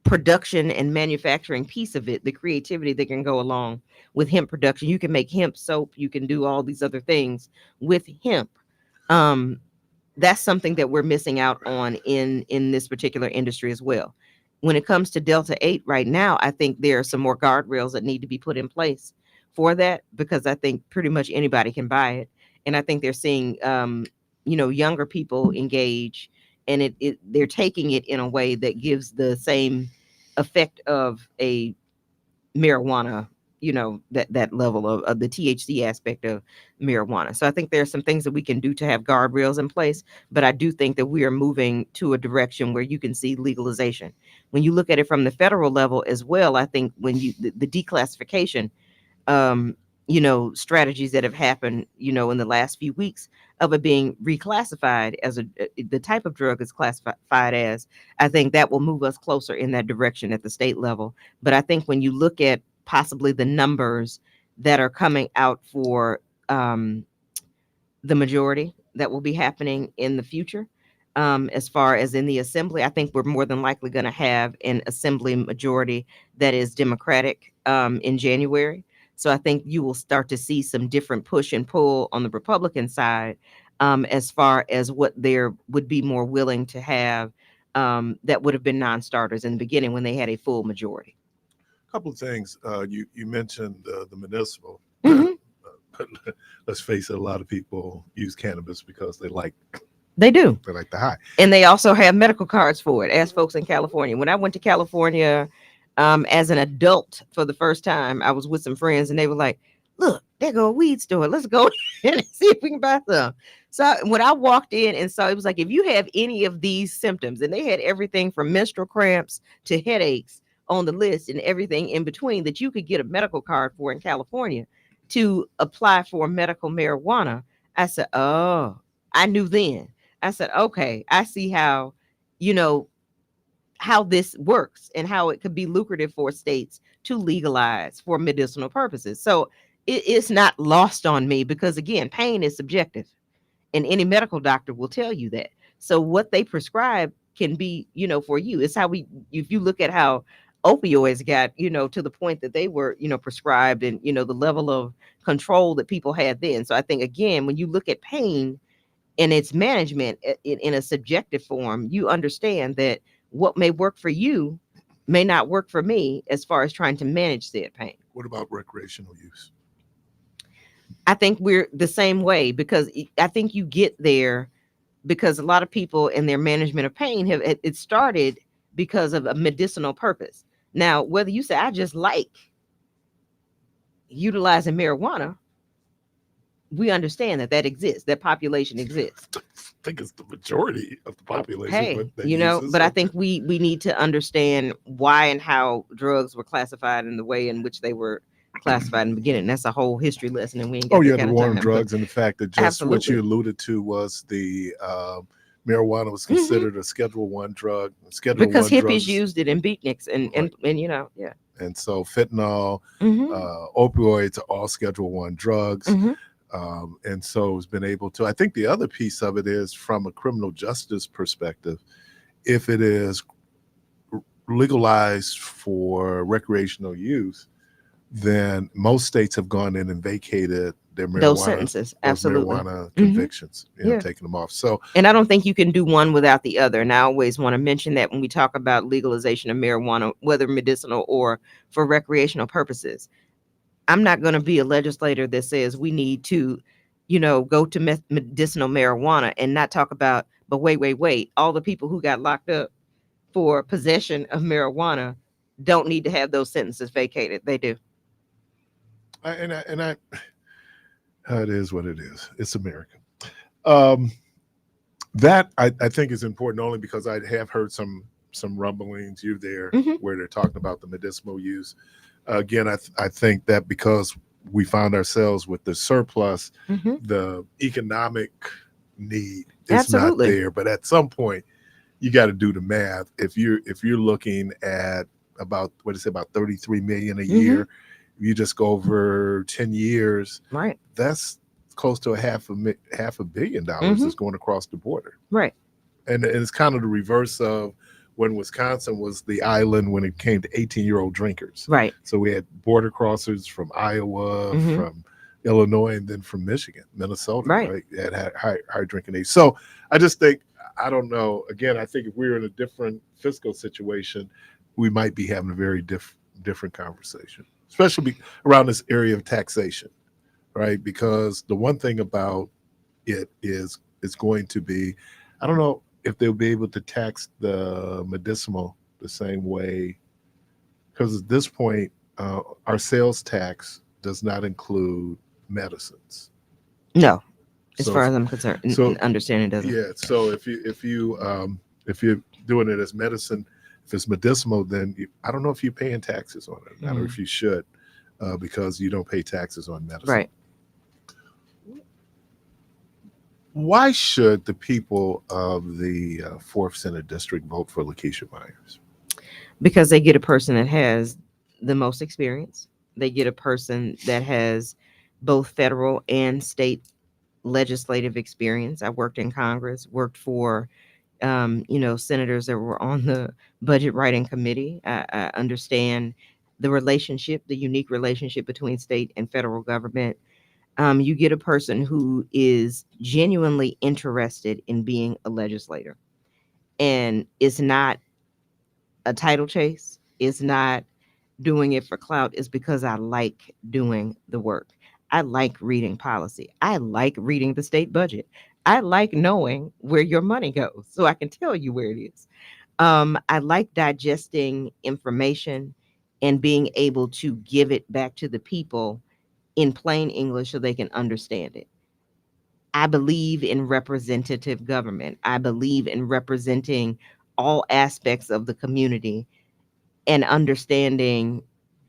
production and manufacturing piece of it, the creativity that can go along with hemp production, you can make hemp soap, you can do all these other things with hemp. That's something that we're missing out on in this particular industry as well. When it comes to Delta 8 right now, I think there are some more guardrails that need to be put in place for that, because I think pretty much anybody can buy it. And I think they're seeing, younger people engage, and they're taking it in a way that gives the same effect of a marijuana, that level of the THC aspect of marijuana. So I think there are some things that we can do to have guardrails in place, but I do think that we are moving to a direction where you can see legalization. When you look at it from the federal level as well, I think when the declassification, strategies that have happened, in the last few weeks of it being reclassified as the type of drug is classified as, I think that will move us closer in that direction at the state level. But I think when you look at possibly the numbers that are coming out for the majority that will be happening in the future, as far as in the assembly, I think we're more than likely going to have an assembly majority that is Democratic in January. So I think you will start to see some different push and pull on the Republican side as far as what there would be more willing to have that would have been non-starters in the beginning when they had a full majority. couple of things. You mentioned the municipal. Mhm. But let's face it, a lot of people use cannabis because they like They do. the high. And they also have medical cards for it, as folks in California. When I went to California as an adult for the first time, I was with some friends and they were like, look, there go a weed store. Let's go in and see if we can buy some. So when I walked in and saw, it was like, if you have any of these symptoms, and they had everything from menstrual cramps to headaches on the list and everything in between that you could get a medical card for in California to apply for medical marijuana. I said, oh, I knew then. I said, okay, I see how, you know, how this works and how it could be lucrative for states to legalize for medicinal purposes. So it's not lost on me because, again, pain is subjective and any medical doctor will tell you that. So what they prescribe can be, you know, for you. It's how if you look at how opioids got, you know, to the point that they were, you know, prescribed and, you know, the level of control that people had then. So I think, again, when you look at pain and its management in a subjective form, you understand that what may work for you may not work for me as far as trying to manage said pain. What about recreational use? I think we're the same way because I think you get there because a lot of people in their management of pain it started because of a medicinal purpose. Now, whether you say I just like utilizing marijuana, we understand that exists, that population exists. I think it's the majority of the population. Hey, you know, but I think we need to understand why and how drugs were classified in the way in which they were classified in the beginning. That's a whole history lesson, and we ain't got that the kind of war on time, drugs and the fact that just what absolutely. you alluded to was the marijuana was considered a Schedule 1 drug. Schedule because 1 hippies drugs, used it in beatniks and you know, yeah. and so fentanyl, Mhm. Opioids are all Schedule 1 drugs. Mhm. And so it's been able to, I think the other piece of it is from a criminal justice perspective, if it is legalized for recreational use, then most states have gone in and vacated their marijuana, Those sentences, absolutely. marijuana convictions, you know, Yeah. taking them off. So, And I don't think you can do one without the other. And I always want to mention that when we talk about legalization of marijuana, whether medicinal or for recreational purposes, I'm not going to be a legislator that says we need to, you know, go to medicinal marijuana and not talk about, but wait, all the people who got locked up for possession of marijuana don't need to have those sentences vacated. They do. it is what it is. It's America. That I think is important only because I have heard some rumblings here there where they're talking about the medicinal use. Again, I think that because we found ourselves with the surplus, the economic need is not there. But at some point, you got to do the math. If you're looking at about about 33 million a year, if you just go over 10 years, right? That's close to $500 million that's going across the border, right? And it's kind of the reverse of when Wisconsin was the island when it came to 18-year-old drinkers. Right. So we had border crossers from Iowa, from Illinois, and then from Michigan, Minnesota, right? That had high drinking age. So I just think, I don't know. Again, I think if we were in a different fiscal situation, we might be having a very different conversation, especially around this area of taxation, right? Because the one thing about it is it's going to be, I don't know if they'll be able to tax the medicinal the same way, because at this point, our sales tax does not include medicines. No, as far as I'm concerned, understanding doesn't. Yeah. So if you're doing it as medicine, if it's medicinal, then I don't know if you're paying taxes on it. I don't know if you should, because you don't pay taxes on medicine. Right. Why should the people of the 4th Senate District vote for Lakeisha Myers? Because they get a person that has the most experience. They get a person that has both federal and state legislative experience. I worked in Congress, worked for, senators that were on the budget writing committee. I understand the unique relationship between state and federal government. You get a person who is genuinely interested in being a legislator, and it's not a title chase. It's not doing it for clout is because I like doing the work. I like reading policy. I like reading the state budget. I like knowing where your money goes so I can tell you where it is. I like digesting information and being able to give it back to the people in plain English so they can understand it. I believe in representative government. I believe in representing all aspects of the community and understanding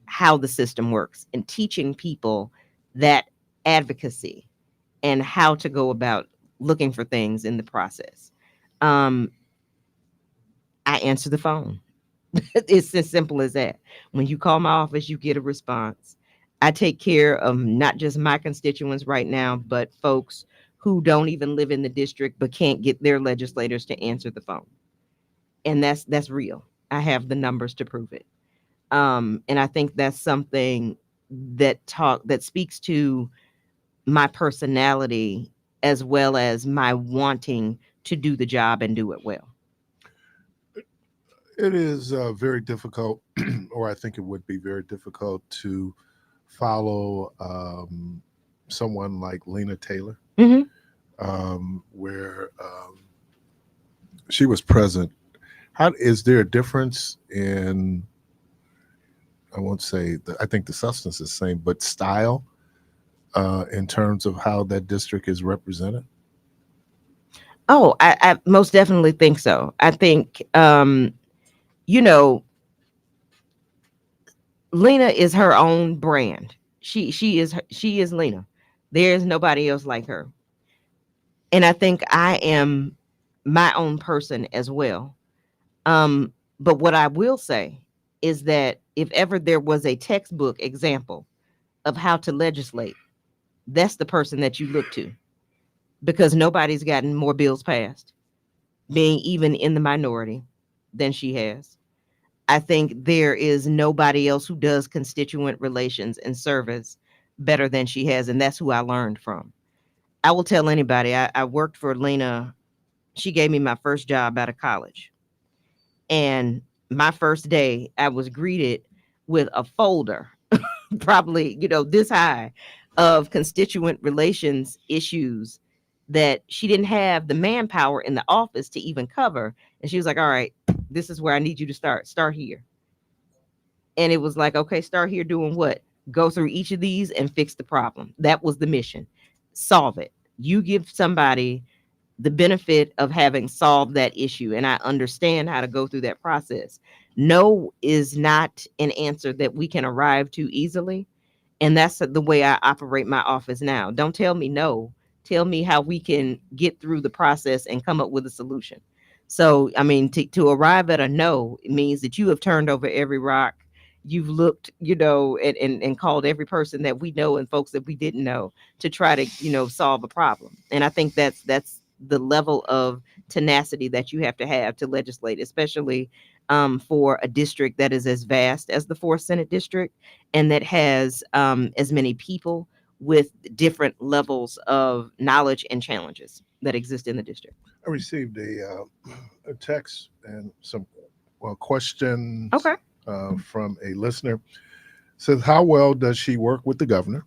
how the system works and teaching people that advocacy and how to go about looking for things in the process. Um, I answer the phone. It's as simple as that. When you call my office, you get a response. I take care of not just my constituents right now, but folks who don't even live in the district but can't get their legislators to answer the phone. And that's real. I have the numbers to prove it. And I think that's something that speaks to my personality as well as my wanting to do the job and do it well. It is very difficult, or I think it would be very difficult to follow someone like Lena Taylor, Mhm. where she was present. How is there a difference in? I won't say. I think the substance is the same, but style in terms of how that district is represented. Oh, I most definitely think so. I think you know, Lena is her own brand. She is Lena. There is nobody else like her. And I think I am my own person as well. But what I will say is that if ever there was a textbook example of how to legislate, that's the person that you look to because nobody's gotten more bills passed, being even in the minority, than she has. I think there is nobody else who does constituent relations and service better than she has, and that's who I learned from. I will tell anybody, I worked for Lena. She gave me my first job out of college. And my first day, I was greeted with a folder, probably, this high, of constituent relations issues that she didn't have the manpower in the office to even cover. And she was like, all right, this is where I need you to start. Start here. And it was like, okay, start here doing what? Go through each of these and fix the problem. That was the mission. Solve it. You give somebody the benefit of having solved that issue, and I understand how to go through that process. No is not an answer that we can arrive to easily. And that's the way I operate my office now. Don't tell me no. Tell me how we can get through the process and come up with a solution. So, I mean, to arrive at a no, it means that you have turned over every rock. You've looked, and called every person that we know and folks that we didn't know to try to, solve a problem. And I think that's the level of tenacity that you have to legislate, especially for a district that is as vast as the 4th Senate District and that has as many people with different levels of knowledge and challenges that exist in the district. I received a text and some questions Okay. From a listener. Says, how well does she work with the governor,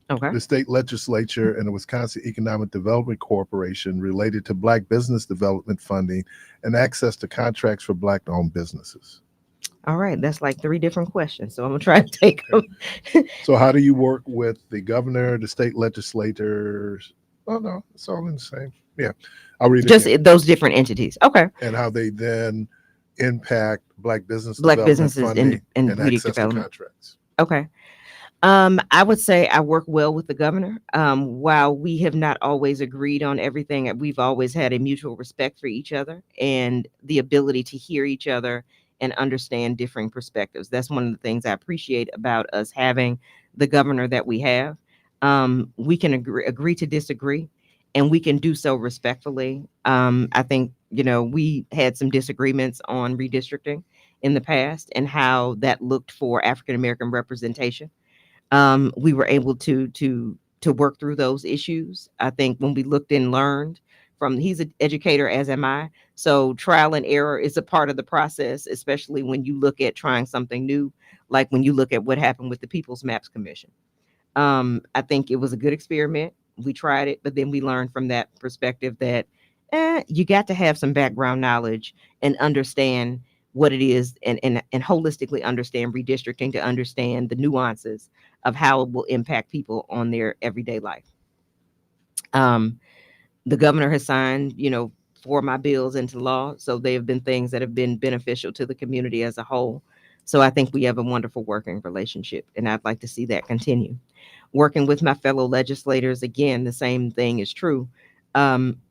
Okay. the state legislature, and the Wisconsin Economic Development Corporation related to Black business development funding and access to contracts for Black-owned businesses? All right. That's like 3 different questions. So I'm going to try to take them. So how do you work with the governor, the state legislators? Oh, no, it's all in the same. Yeah. I'll read it Just again. those different entities. Okay. And how they then impact Black business Black development businesses funding and and beauty access development. to contracts. Okay. I would say I work well with the governor. While we have not always agreed on everything, we've always had a mutual respect for each other and the ability to hear each other and understand differing perspectives. That's one of the things I appreciate about us having the governor that we have. We can agree to disagree, and we can do so respectfully. I think, we had some disagreements on redistricting in the past and how that looked for African American representation. We were able to work through those issues. I think when we looked and learned he's an educator, as am I. So trial and error is a part of the process, especially when you look at trying something new, like when you look at what happened with the People's Maps Commission. I think it was a good experiment. We tried it, but then we learned from that perspective that you got to have some background knowledge and understand what it is, and holistically understand redistricting, to understand the nuances of how it will impact people on their everyday life. The governor has signed, 4 of my bills into law. So they have been things that have been beneficial to the community as a whole. So I think we have a wonderful working relationship, and I'd like to see that continue. Working with my fellow legislators, again, the same thing is true.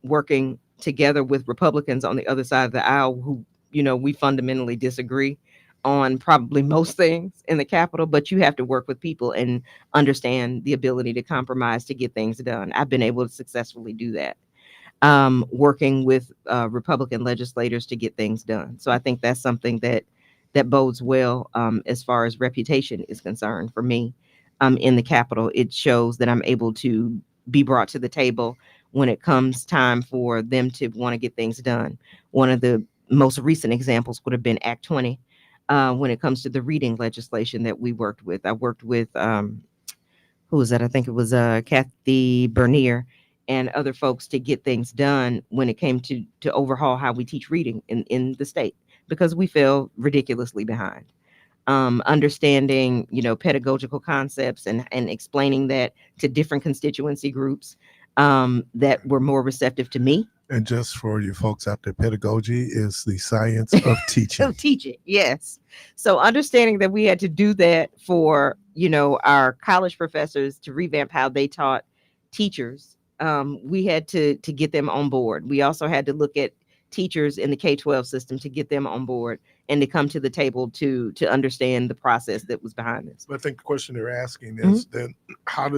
Working together with Republicans on the other side of the aisle who, we fundamentally disagree on probably most things in the Capitol, but you have to work with people and understand the ability to compromise to get things done. I've been able to successfully do that. Working with Republican legislators to get things done. So I think that's something that bodes well as far as reputation is concerned for me in the Capitol. It shows that I'm able to be brought to the table when it comes time for them to want to get things done. One of the most recent examples would have been Act 20 when it comes to the reading legislation that we worked with. I worked with, who was that? I think it was Kathy Bernier and other folks to get things done when it came to overhaul how we teach reading in the state, because we fell ridiculously behind. Understanding, pedagogical concepts and explaining that to different constituency groups that were more receptive to me. And just for you folks out there, pedagogy is the science of teaching. Of teaching, yes. So understanding that we had to do that for, our college professors to revamp how they taught teachers. We had to get them on board. We also had to look at teachers in the K-12 system to get them on board and to come to the table to understand the process that was behind this. But I think the question they're asking is then how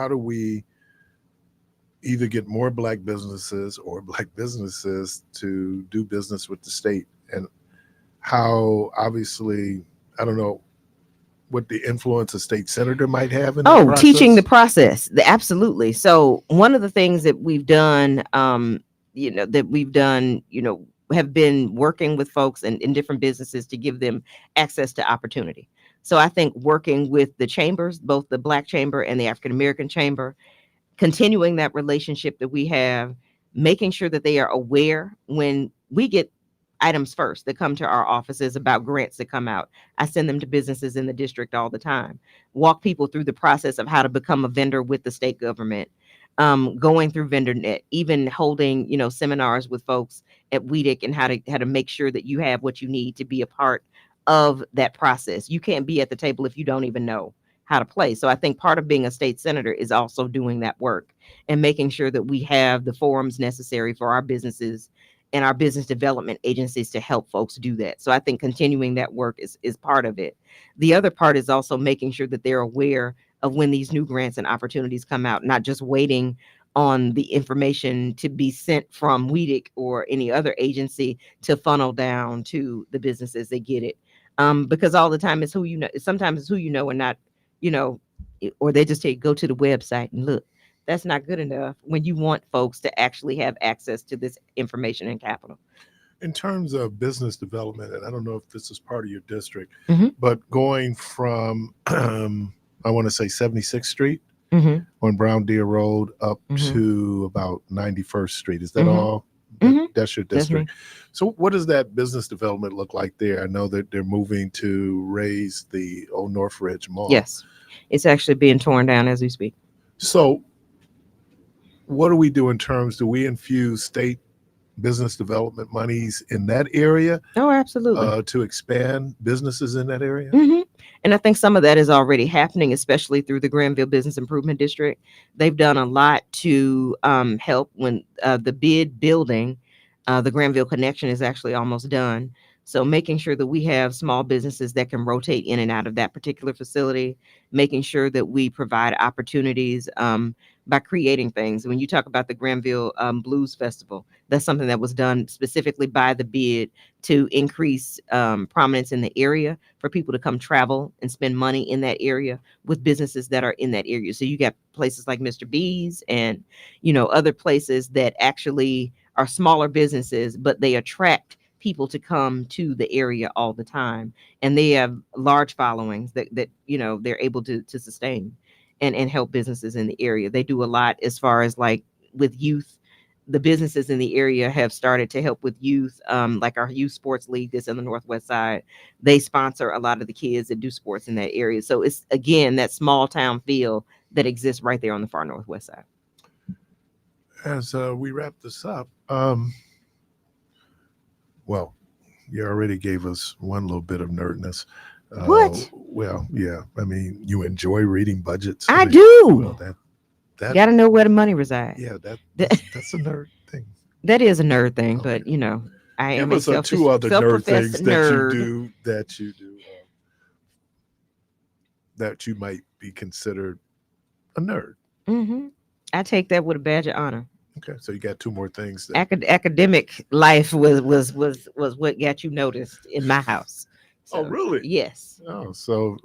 do we either get more Black businesses or Black businesses to do business with the state, and how, obviously, I don't know what the influence a state senator might have in that process? Teaching the process. Absolutely. So one of the things that we've done, have been working with folks in different businesses to give them access to opportunity. So I think working with the chambers, both the Black Chamber and the African American Chamber, continuing that relationship that we have, making sure that they are aware when we get items first that come to our offices about grants that come out. I send them to businesses in the district all the time. Walk people through the process of how to become a vendor with the state government. Going through VendorNet, even holding, seminars with folks at WEDC and how to make sure that you have what you need to be a part of that process. You can't be at the table if you don't even know how to play. So I think part of being a state senator is also doing that work and making sure that we have the forums necessary for our businesses and our business development agencies to help folks do that. So I think continuing that work is part of it. The other part is also making sure that they're aware of when these new grants and opportunities come out, not just waiting on the information to be sent from WEDC or any other agency to funnel down to the businesses that get it. Because all the time it's who you know, sometimes it's who you know and not, or they just say, go to the website and look. That's not good enough when you want folks to actually have access to this information in Capitol. In terms of business development, and I don't know if this is part of your district, Mm-hmm. but going from, I want to say 76th Street Mm-hmm. on Brown Deer Road up Mhm. to about 91st Street. Is that Mhm. all? Mhm. That's your That's me. district. So what does that business development look like there? I know that they're moving to raise the Old Northridge Mall. Yes, it's actually being torn down as we speak. So what do we do in terms, do we infuse state business development monies in that area Oh, absolutely. to expand businesses in that area? Mm-hmm. And I think some of that is already happening, especially through the Granville Business Improvement District. They've done a lot to help when the bid building, the Granville Connection, is actually almost done. So making sure that we have small businesses that can rotate in and out of that particular facility, making sure that we provide opportunities by creating things. When you talk about the Granville Blues Festival, that's something that was done specifically by the bid to increase prominence in the area for people to come travel and spend money in that area with businesses that are in that area. So you got places like Mr. B's and, other places that actually are smaller businesses, but they attract people to come to the area all the time. And they have large followings that they're able to sustain and help businesses in the area. They do a lot as far as like with youth. The businesses in the area have started to help with youth, like our youth sports league that's in the Northwest side. They sponsor a lot of the kids that do sports in that area. So it's, again, that small town feel that exists right there on the far Northwest side. As we wrap this up, well, you already gave us one little bit of nerdness. What? Well, yeah. I mean, you enjoy reading budgets. I mean, do. Well, that You got to know where the money resides. yeah, that's a nerd thing. That is a nerd thing, Okay. but I am Give a us two other nerd things nerd. that you do that you might be considered a nerd. Mm-hmm. I take that with a badge of honor. Okay, so you got two more things. Academic life was what got you noticed in my house. Oh, really? Yes. Oh, so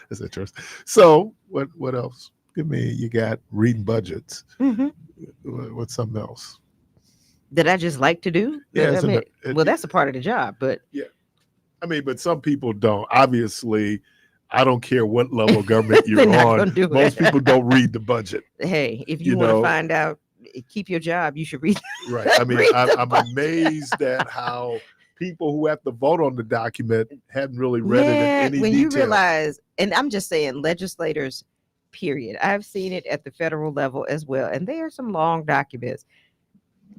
that's interesting. So what else? Give me. You got reading budgets. Mm-hmm. What's something else? That I just like to do. Yeah, well, that's a part of the job, but yeah. I mean, but some people don't. Obviously, I don't care what level of government you're on. Most people don't read the budget. Hey, if you want to find out, keep your job, you should read. Right. I mean, I'm amazed at how people who have to vote on the document hadn't really read it in any when detail. you realize, and I'm just saying, legislators, period. I've seen it at the federal level as well, and there are some long documents.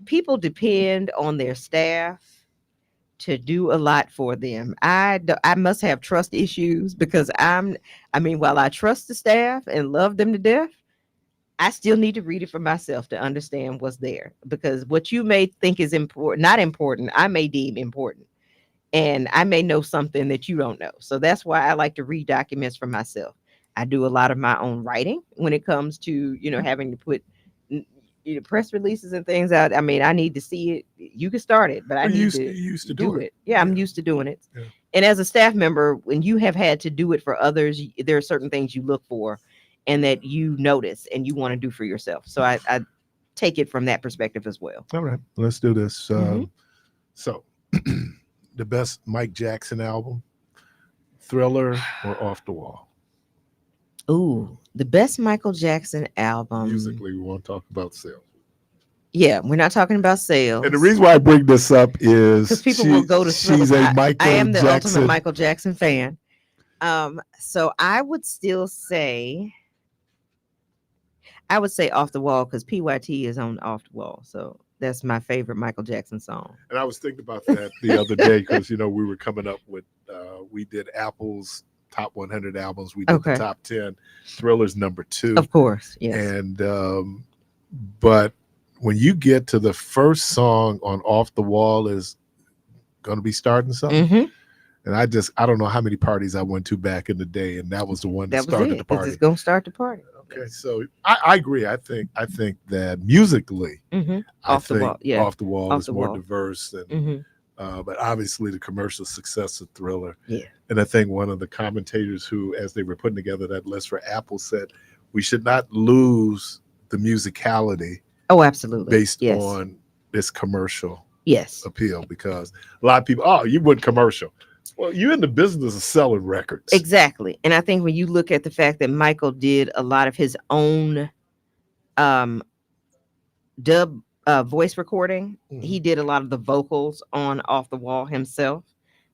People depend on their staff to do a lot for them. I must have trust issues because while I trust the staff and love them to death, I still need to read it for myself to understand what's there, because what you may think is not important, I may deem important, and I may know something that you don't know. So that's why I like to read documents for myself. I do a lot of my own writing when it comes to, having to put press releases and things out. I mean, I need to see it. You can start it, but I need to do it. Yeah, I'm used to doing it. Yeah. And as a staff member, when you have had to do it for others, there are certain things you look for and that you notice and you want to do for yourself. So I take it from that perspective as well. All right, let's do this. So the best Mike Jackson album, Thriller or Off the Wall? Ooh, the best Michael Jackson album. Musically, we want to talk about sales. Yeah, we're not talking about sales. And the reason why I bring this up is because people will go to she's a Michael I am the Jackson. ultimate Michael Jackson fan. So I would still say, Off the Wall, because PYT is on Off the Wall. So that's my favorite Michael Jackson song. And I was thinking about that the other day because, we were coming up with, we did Apple's top 100 albums. We did the top 10. Thriller's number 2. Of course, yes. And, but when you get to the first song on Off the Wall is going to be starting something. Mm-hmm. And I don't know how many parties I went to back in the day, and that was the one that started the party. It's going to start the party. Okay, so I agree. I think that musically, Off the Wall is more diverse than, but obviously the commercial success of Thriller. Yeah. And I think one of the commentators who, as they were putting together that list for Apple, said we should not lose the musicality. Oh, absolutely. Based on this commercial appeal, because a lot of people, you went commercial. Well, you're in the business of selling records. Exactly. And I think when you look at the fact that Michael did a lot of his own dub voice recording, he did a lot of the vocals on Off the Wall himself,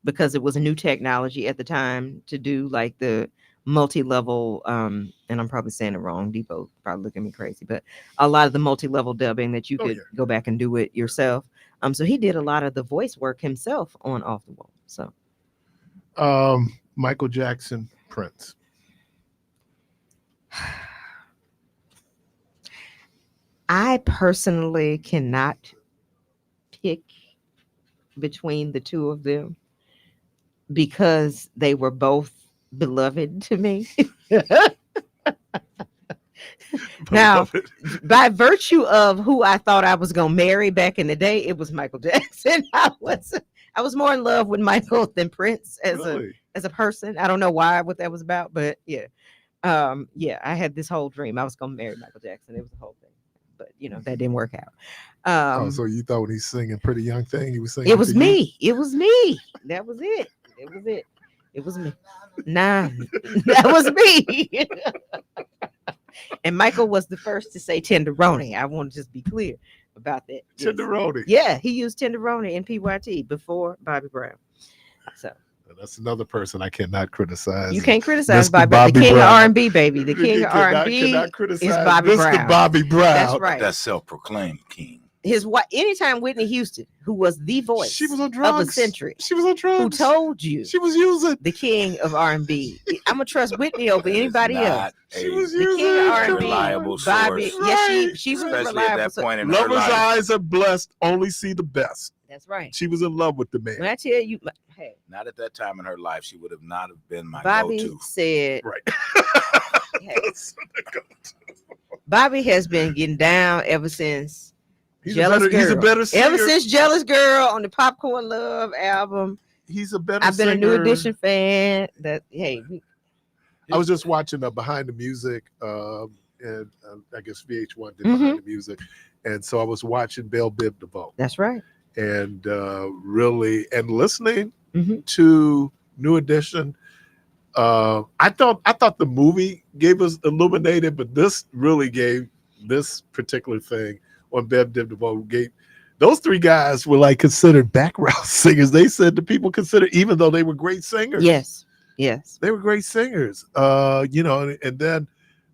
because it was a new technology at the time to do like the multi-level, and I'm probably saying it wrong, Depot probably looking at me crazy, but a lot of the multi-level dubbing that you could go back and do it yourself. So he did a lot of the voice work himself on Off the Wall. So Michael Jackson, Prince. I personally cannot pick between the two of them because they were both beloved to me. Now, by virtue of who I thought I was gonna marry back in the day, it was Michael Jackson. I was more in love with Michael than Prince as a person. I don't know what that was about, but yeah. I had this whole dream I was gonna marry Michael Jackson. It was the whole thing, but that didn't work out. So you thought when he's singing Pretty Young Thing, he was singing It was me. It was me. That was it. It was it. It was me. Nah, that was me. And Michael was the first to say tenderoni. I want to just be clear about that. Tenderoni. Yeah, he used tenderoni in PYT before Bobby Brown. So that's another person I cannot criticize. you can't criticize Mr. Bobby. The king Brown. of R&B, baby. The king of R&B is Bobby Mr. Brown. Bobby Brown. That's right. That's self-proclaimed king. His wife, anytime Whitney Houston, who was the voice she was on drugs. of a century, she was on drugs. who told you she was using the king of R&B. I'm gonna trust Whitney over anybody else. She was The using king of R&B, reliable Bobby. source. Yes, she was Especially reliable. at that source. point in her Lovers' life. eyes are blessed, only see the best. That's right. She was in love with the When man. I tell you, hey, Not at that time in her life, she would have not have been my Bobby go-to. said, Right. hey, Bobby has been getting down ever since He's Jealous Girl. He's a better singer. Ever since Jealous Girl on the Popcorn Love album. He's a better I've been singer. a New Edition fan. That I was just watching Behind the Music, and I guess VH1 did Mm-hmm. Behind the Music, and so I was watching Belle Biv DeVoe, that's right. and really and listening Mhm. to New Edition. I thought the movie gave us illuminated, but this really gave this particular thing on Belle Biv DeVoe gave. Those three guys were like considered background singers. They said the people considered, even though they were great singers. Yes. They were great singers. And then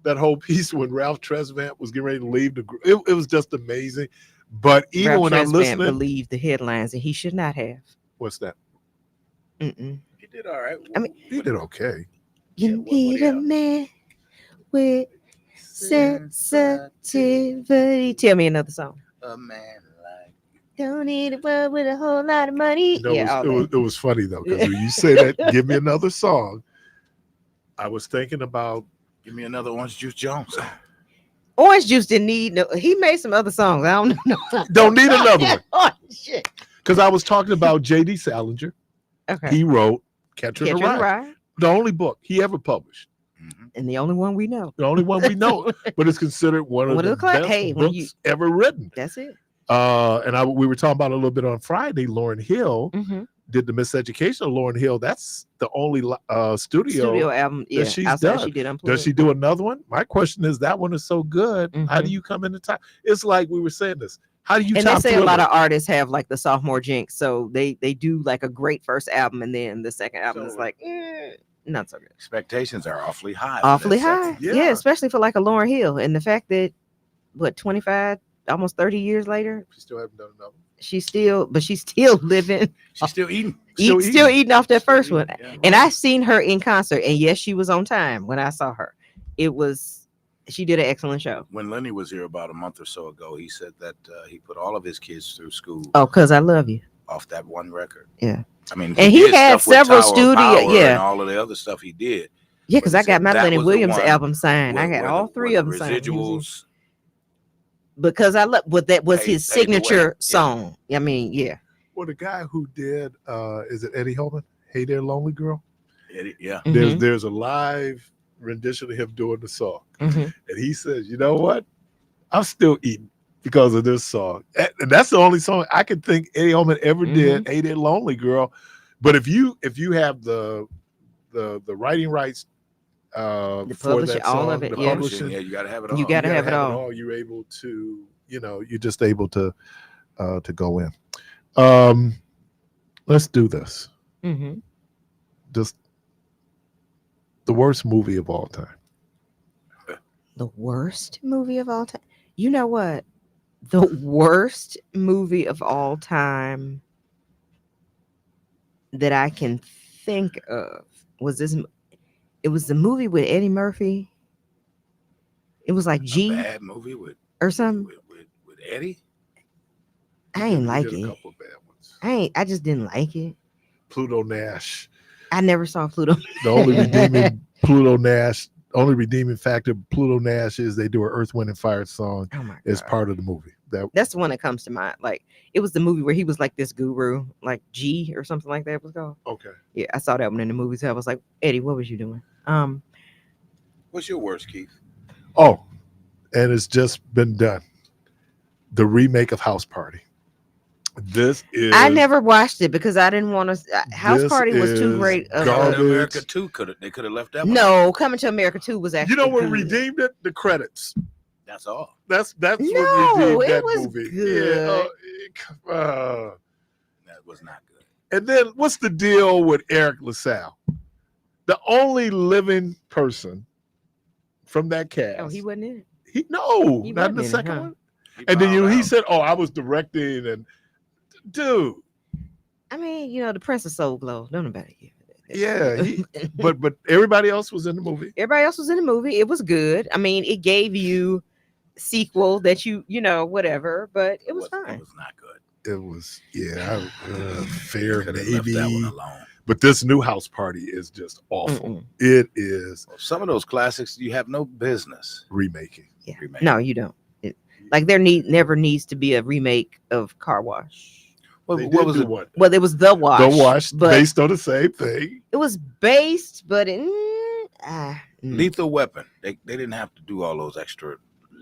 that whole piece when Ralph Tresvant was getting ready to leave the group, it was just amazing. But even Ralph when I'm Tresvant listening, believed the headlines, and he should not have. what's that? Mm-mm. He did all right. I mean, He did okay. You need a man with sensitivity. Tell me another song. A man like Don't need a world with a whole lot of money. No, yeah, it was funny though, because when you say that, give me another song. I was thinking about Give me another Orange Juice Jones. Orange Juice didn't need no. He made some other songs. I don't know. don't need another one. Oh, shit. Because I was talking about J.D. Salinger. Okay. He wrote Catcher in the Catcher in the Rye, Rye, the only book he ever published. and the only one we know. The only one we know, but it's considered one of the best books ever written. That's it. We were talking about a little bit on Friday. Lauryn Hill did the Miseducation of Lauryn Hill. That's the only studio album that she's done. She did Does she do another one? My question is, that one is so good. How do you come in the top? It's like we were saying this. How do you? And top they say Thriller? a lot of artists have like the sophomore jinx, so they do like a great first album, and then the second album is like not so good. Expectations are awfully high. Awfully high, Yeah. yeah, especially for like a Lauryn Hill, and the fact that 25, almost 30 years later, She still haven't done another one. she's still living. She's still eating. Still eating off that first one. Yeah. And I seen her in concert, and yes, she was on time when I saw her. She did an excellent show. When Lenny was here about a month or so ago, he said that he put all of his kids through school Oh, because I love you. off that one record. Yeah. I mean, And he did had stuff with several Tower of studio- Power yeah. and all of the other stuff he did. Yeah, because But I he got said my that Lenny was the Williams one album signed. I where- got where all the- three where of the them signed. residuals. Because I love what that was Paved- his paved the way. signature Yeah. song. I mean, yeah. Well, the guy who did is it Eddie Holman? Hey There, Lonely Girl. Yeah. Mhm. There's a live rendition of him doing the song, Mhm. and he says, "You know what? I'm still eating because of this song." And that's the only song I can think Eddie Holman ever did. Hey There, Lonely Girl. But if you have the writing rights for publishing, that all song, of it, the yeah. publishing, Yeah, you got to have it all. You gotta have it all. You're able to, you're just able to go in. Let's do this. Mhm. Just the worst movie of all time. The worst movie of all time. You know what? The worst movie of all time that I can think of was this. It was the movie with Eddie Murphy. It was like G A bad movie with or something. with Eddie. I ain't He like did a it. couple of bad ones. I just didn't like it. Pluto Nash. I never saw Pluto. The only redeeming factor of Pluto Nash is they do an Earth, Wind, and Fire song Oh my as God. part of the movie. That's the one that comes to mind. Like it was the movie where he was like this guru, like G or something like that it was called. Okay. Yeah, I saw that one in the movie. So I was like, Eddie, what was you doing? What's your worst, Keith? Oh, and it's just been done. The remake of House Party. This is. I never watched it because I didn't want to. House This Party was too is great. Of garbage. America 2 they could have left that one. No, Coming to America 2 was actually. You know what good. redeemed it? The credits. That's all. That's No, what redeemed it that was movie. good. Yeah, That was not good. and then what's the deal with Eric LaSalle? The only living person from that cast. Oh, he wasn't in it. He not He in wasn't the in it, second huh? one. And then he said, "Oh, I was directing," and dude, I mean, the Prince of Soul Glow. Don't nobody give it. yeah, but everybody else was in the movie. Everybody else was in the movie. It was good. I mean, it gave you sequel that you whatever, but it was fine. It was not good. It was fair Could have left that one maybe, alone. but this new House Party is just awful. Mm-mm. It is Some of those classics you have no business remaking. Yeah. remaking. No, you don't. Like there never needs to be a remake of Car Wash. What, They what did was do it? one. Well, it was The Wash. The Wash, but based on the same thing. it was based, but Lethal Weapon. They didn't have to do all those extra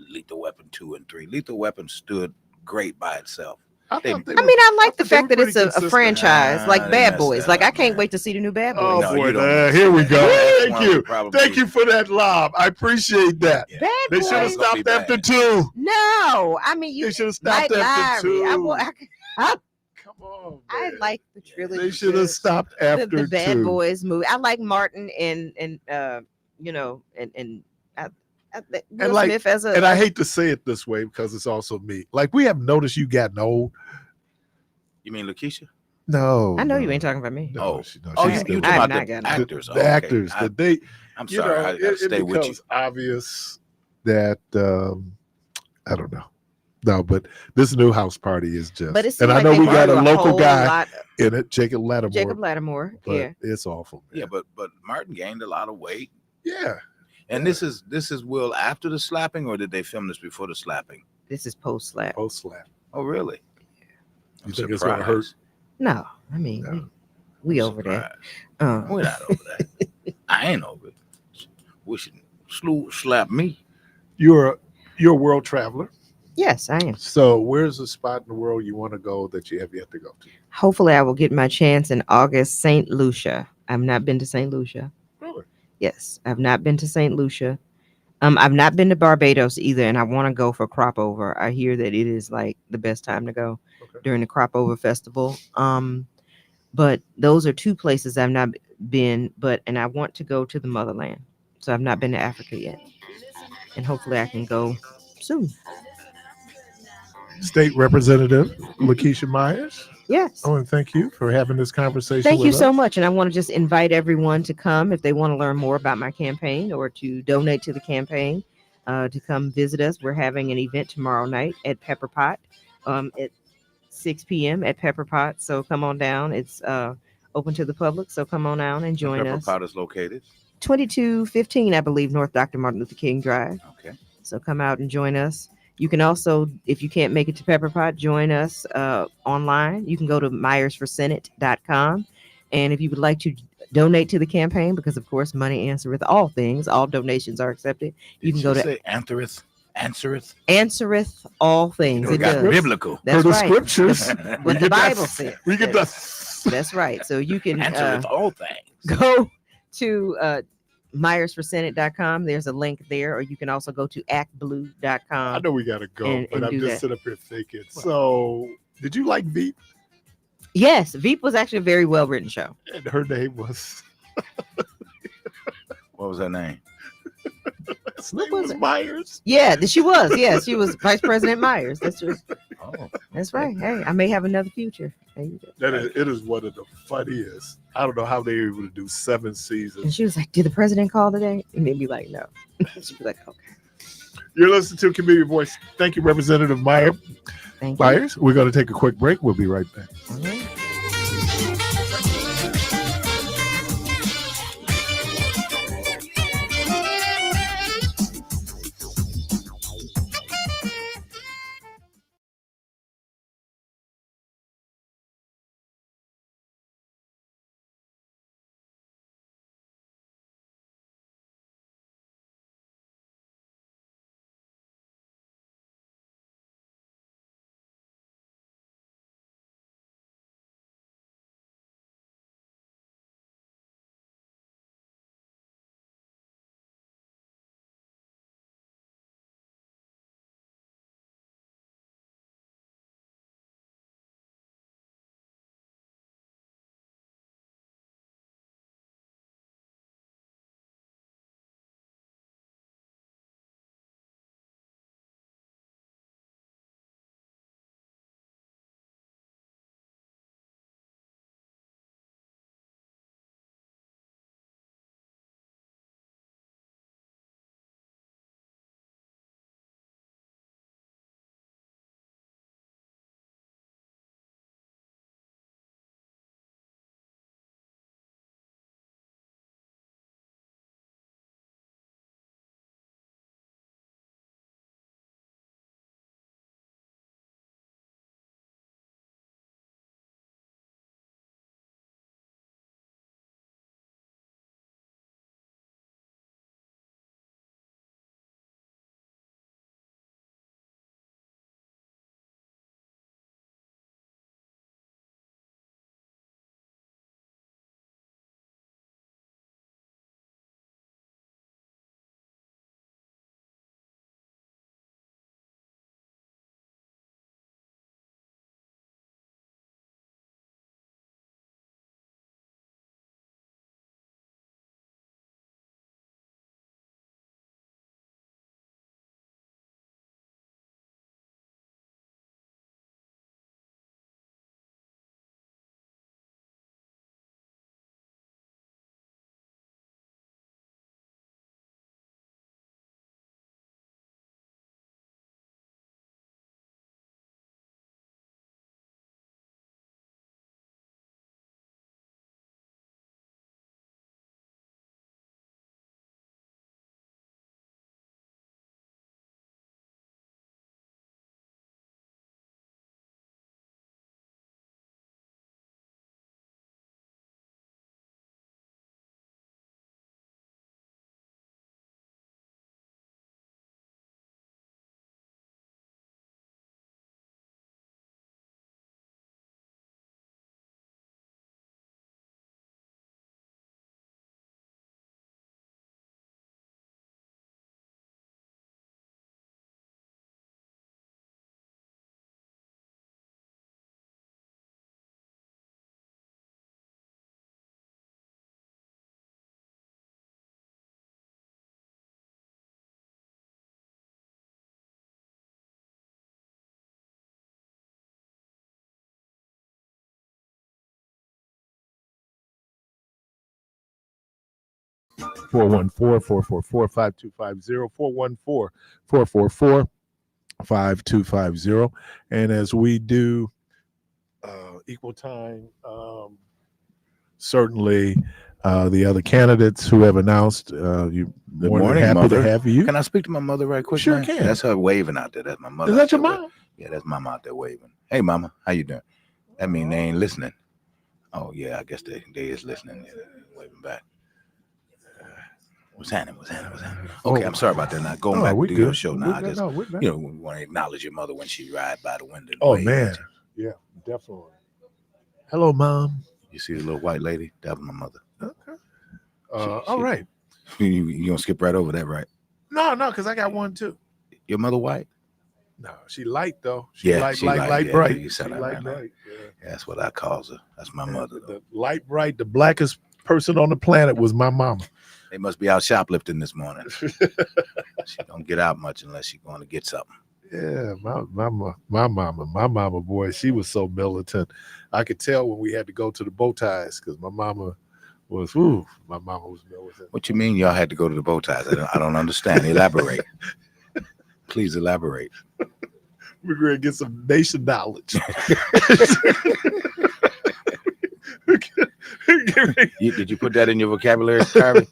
Lethal Weapon 2 and 3. Lethal Weapon stood great by itself. I They- thought they I were- mean, I like the thought they fact were that it's pretty a consistent. franchise, Nah, like they Bad messed Boys. that Like I up, can't man. wait to see the new Bad Oh Boys. No, boy, you don't. here we go. That's Thank one you. we probably- Thank you for that lob. I appreciate that. Yeah. Bad They Boys. should have It's gonna stopped be after bad. 2. No, I mean you. They should have Mike stopped after Lowry. 2. I Come on, I man. like the trilogy. They should have stopped after the Bad 2. Boys movie. I like Martin and Will like- Smith as a. And I hate to say it this way because it's also me. Like we have noticed you gotten old. You mean Lakeisha? No, I know you no. ain't talking about me. No, Oh. she, no, Oh, she's you still- I have talking not about gotten the it. actors? the actors. Okay. That they, I'm you sorry. know, I gotta stay it with you. becomes obvious that I don't know. No, but this new House Party is just. But it seems and I like know they we went got a through local whole guy lot- in it, Jacob Lattimore. Jacob Lattimore. But Yeah. it's awful. Man. Yeah, but Martin gained a lot of weight. Yeah. And this is Will after the slapping, or did they film this before the slapping? This is post slap. Post slap. Oh, really? You think it's gonna hurt? No, I mean No. we over that. We're not over that. I ain't over it. Wishing slap me. You're a world traveler. Yes, I am. So where's the spot in the world you want to go that you have yet to go to? Hopefully, I will get my chance in August. St. Lucia. I've not been to St. Lucia. Really? Yes, I've not been to St. Lucia. I've not been to Barbados either, and I want to go for crop over. I hear that it is like the best time to go during the crop over festival. But those are two places I've not been. And I want to go to the motherland. So I've not been to Africa yet, and hopefully I can go soon. State Representative Lakeisha Myers. Yes. I want to thank you for having this conversation. Thank you with so us. much. And I want to just invite everyone to come if they want to learn more about my campaign or to donate to the campaign, to come visit us. We're having an event tomorrow night at Pepper Pot at 6 p.m. at Pepper Pot. So come on down. It's open to the public. So come on down and join Pepper us. Pot is located. 2215, I believe, North Dr. Martin Luther King Drive. Okay. So come out and join us. You can also, if you can't make it to Pepper Pot, join us online. You can go to myersforsenate.com. And if you would like to donate to the campaign, because of course money answereth all things, all donations are accepted. You Did can go to say answereth. answereth all things. It It got does. biblical. That's For the right. scriptures. What the Bible says. We get That's- the. That's right. So you can Answereth all things. go to myersforsenate.com. There's a link there, or you can also go to actblue.com. I know we got to go, and but I'm do just that. sitting up here thinking. So, did you like Veep? Yes, Veep was actually a very well written show. And her name was. What was her name? His name was was it? Myers. Yeah, she was. Yeah, she was Vice President Myers. That's Oh, right. Hey, I may have another future. There you go. That is, it is one of the funniest. I don't know how they were able to do 7 And seasons. she was like, "Did the president call today?" And they'd be like, "No." She'd be like, "Okay, You're listening to Community Voice. Thank you, Representative thank you." Myers. We're going to take a quick break. We'll be right back. All right. 414-444-5250, 414-444-5250. And as we do equal time, certainly the other candidates who have announced, you Good more than morning, happy mother. to have you. Can I speak to my mother right quick? Sure man? can. That's her waving out there. That's my mother. Is that out your there mom? Yeah, that's mama out there waving. Hey, mama, how you doing? That mean they ain't listening. Oh yeah, I guess they is listening. Yeah, waving back. What's happening? Okay, I'm sorry about that. Now going back we to your good. show We now. I good. just No, we're good. we want to acknowledge your mother when she ride by the window. And Oh wave man, at you. yeah, definitely. Hello, Mom. You see the little white lady? That was my mother. Okay. All right. You gonna skip right over that, right? No, because I got one too. Your mother white? No, she light though. She light yeah, bright. You said She that, light right? bright. Yeah. That's what I calls her. That's my mother. The light bright, the blackest person on the planet was my mama. They must be out shoplifting this morning. She don't get out much unless she's going to get something. Yeah, my mama, boy, she was so militant. I could tell when we had to go to the bow ties because my mama was militant. What you mean y'all had to go to the bow ties? I don't understand. Elaborate. Please elaborate. We're going to get some nation knowledge. Did you put that in your vocabulary, Parris?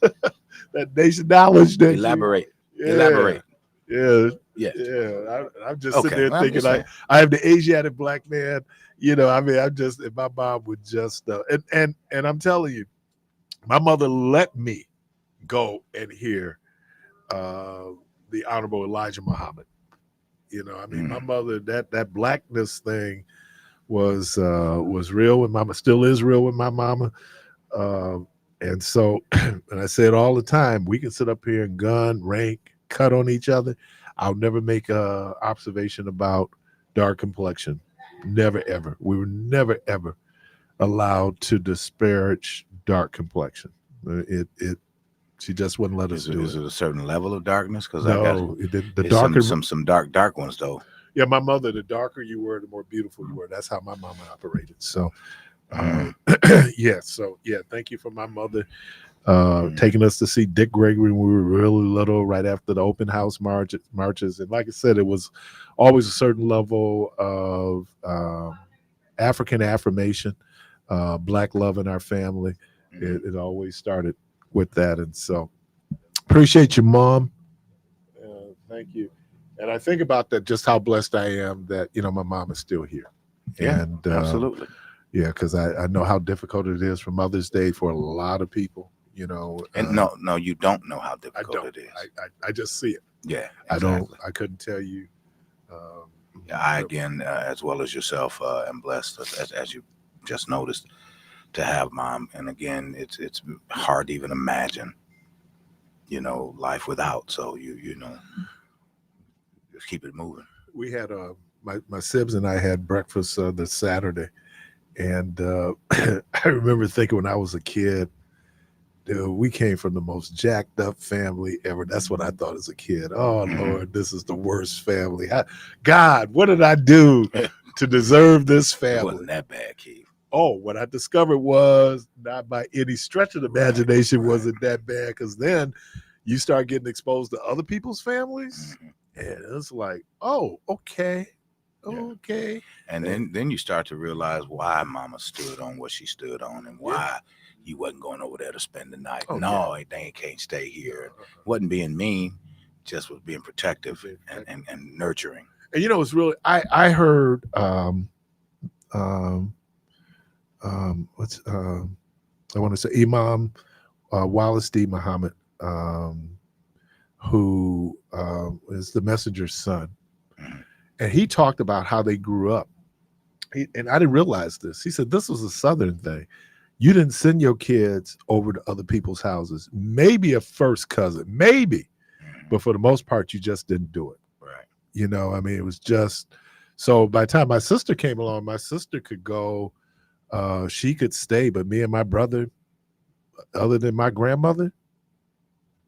That nation knowledge. That Elaborate. Yeah. Elaborate. Yeah. Yeah. I'm just sitting there thinking I have the Asiatic black man. I'm just, and my mom would just, and I'm telling you, my mother let me go and hear the Honorable Elijah Muhammad. My mother, that blackness thing was real, and mama still is real with my mama. And so, and I say it all the time, we can sit up here and gun, rank, cut on each other. I'll never make a observation about dark complexion. Never, ever. We were never, ever allowed to disparage dark complexion. She just wouldn't let us do it. Is it a certain level of darkness? Because no, the darker, some dark ones though. Yeah, my mother, the darker you were, the more beautiful you were. That's how my mama operated. So, thank you for my mother taking us to see Dick Gregory when we were really little, right after the open house marches. And like I said, it was always a certain level of African affirmation, black love in our family. It always started with that. And so appreciate you, Mom. Thank you. And I think about that, just how blessed I am that, my mom is still here. Yeah, and absolutely. Yeah, because I know how difficult it is for Mother's Day for a lot of people, And no, you don't know how difficult it is. I just see it. Yeah, exactly. I couldn't tell you. I, again, as well as yourself, am blessed, as you just noticed, to have mom. And again, it's hard to even imagine, life without. So, just keep it moving. We had my sibs and I had breakfast this Saturday, and I remember thinking when I was a kid, we came from the most jacked up family ever. That's what I thought as a kid. Oh Lord, this is the worst family. God, what did I do to deserve this family? It wasn't that bad, Keith. Oh, what I discovered was not by any stretch of the imagination wasn't that bad, because then you start getting exposed to other people's families. And it's like, oh, okay. And then you start to realize why mama stood on what she stood on, and why you wasn't going over there to spend the night. They can't stay here. Wasn't being mean, just was being protective and nurturing. And it's really, I heard I want to say Imam Wallace D. Muhammad, who is the messenger's son. And he talked about how they grew up. And I didn't realize this. He said this was a Southern thing. You didn't send your kids over to other people's houses. Maybe a first cousin, maybe. But for the most part, you just didn't do it. Right. It was just, so by the time my sister came along, my sister could go, she could stay, but me and my brother, other than my grandmother,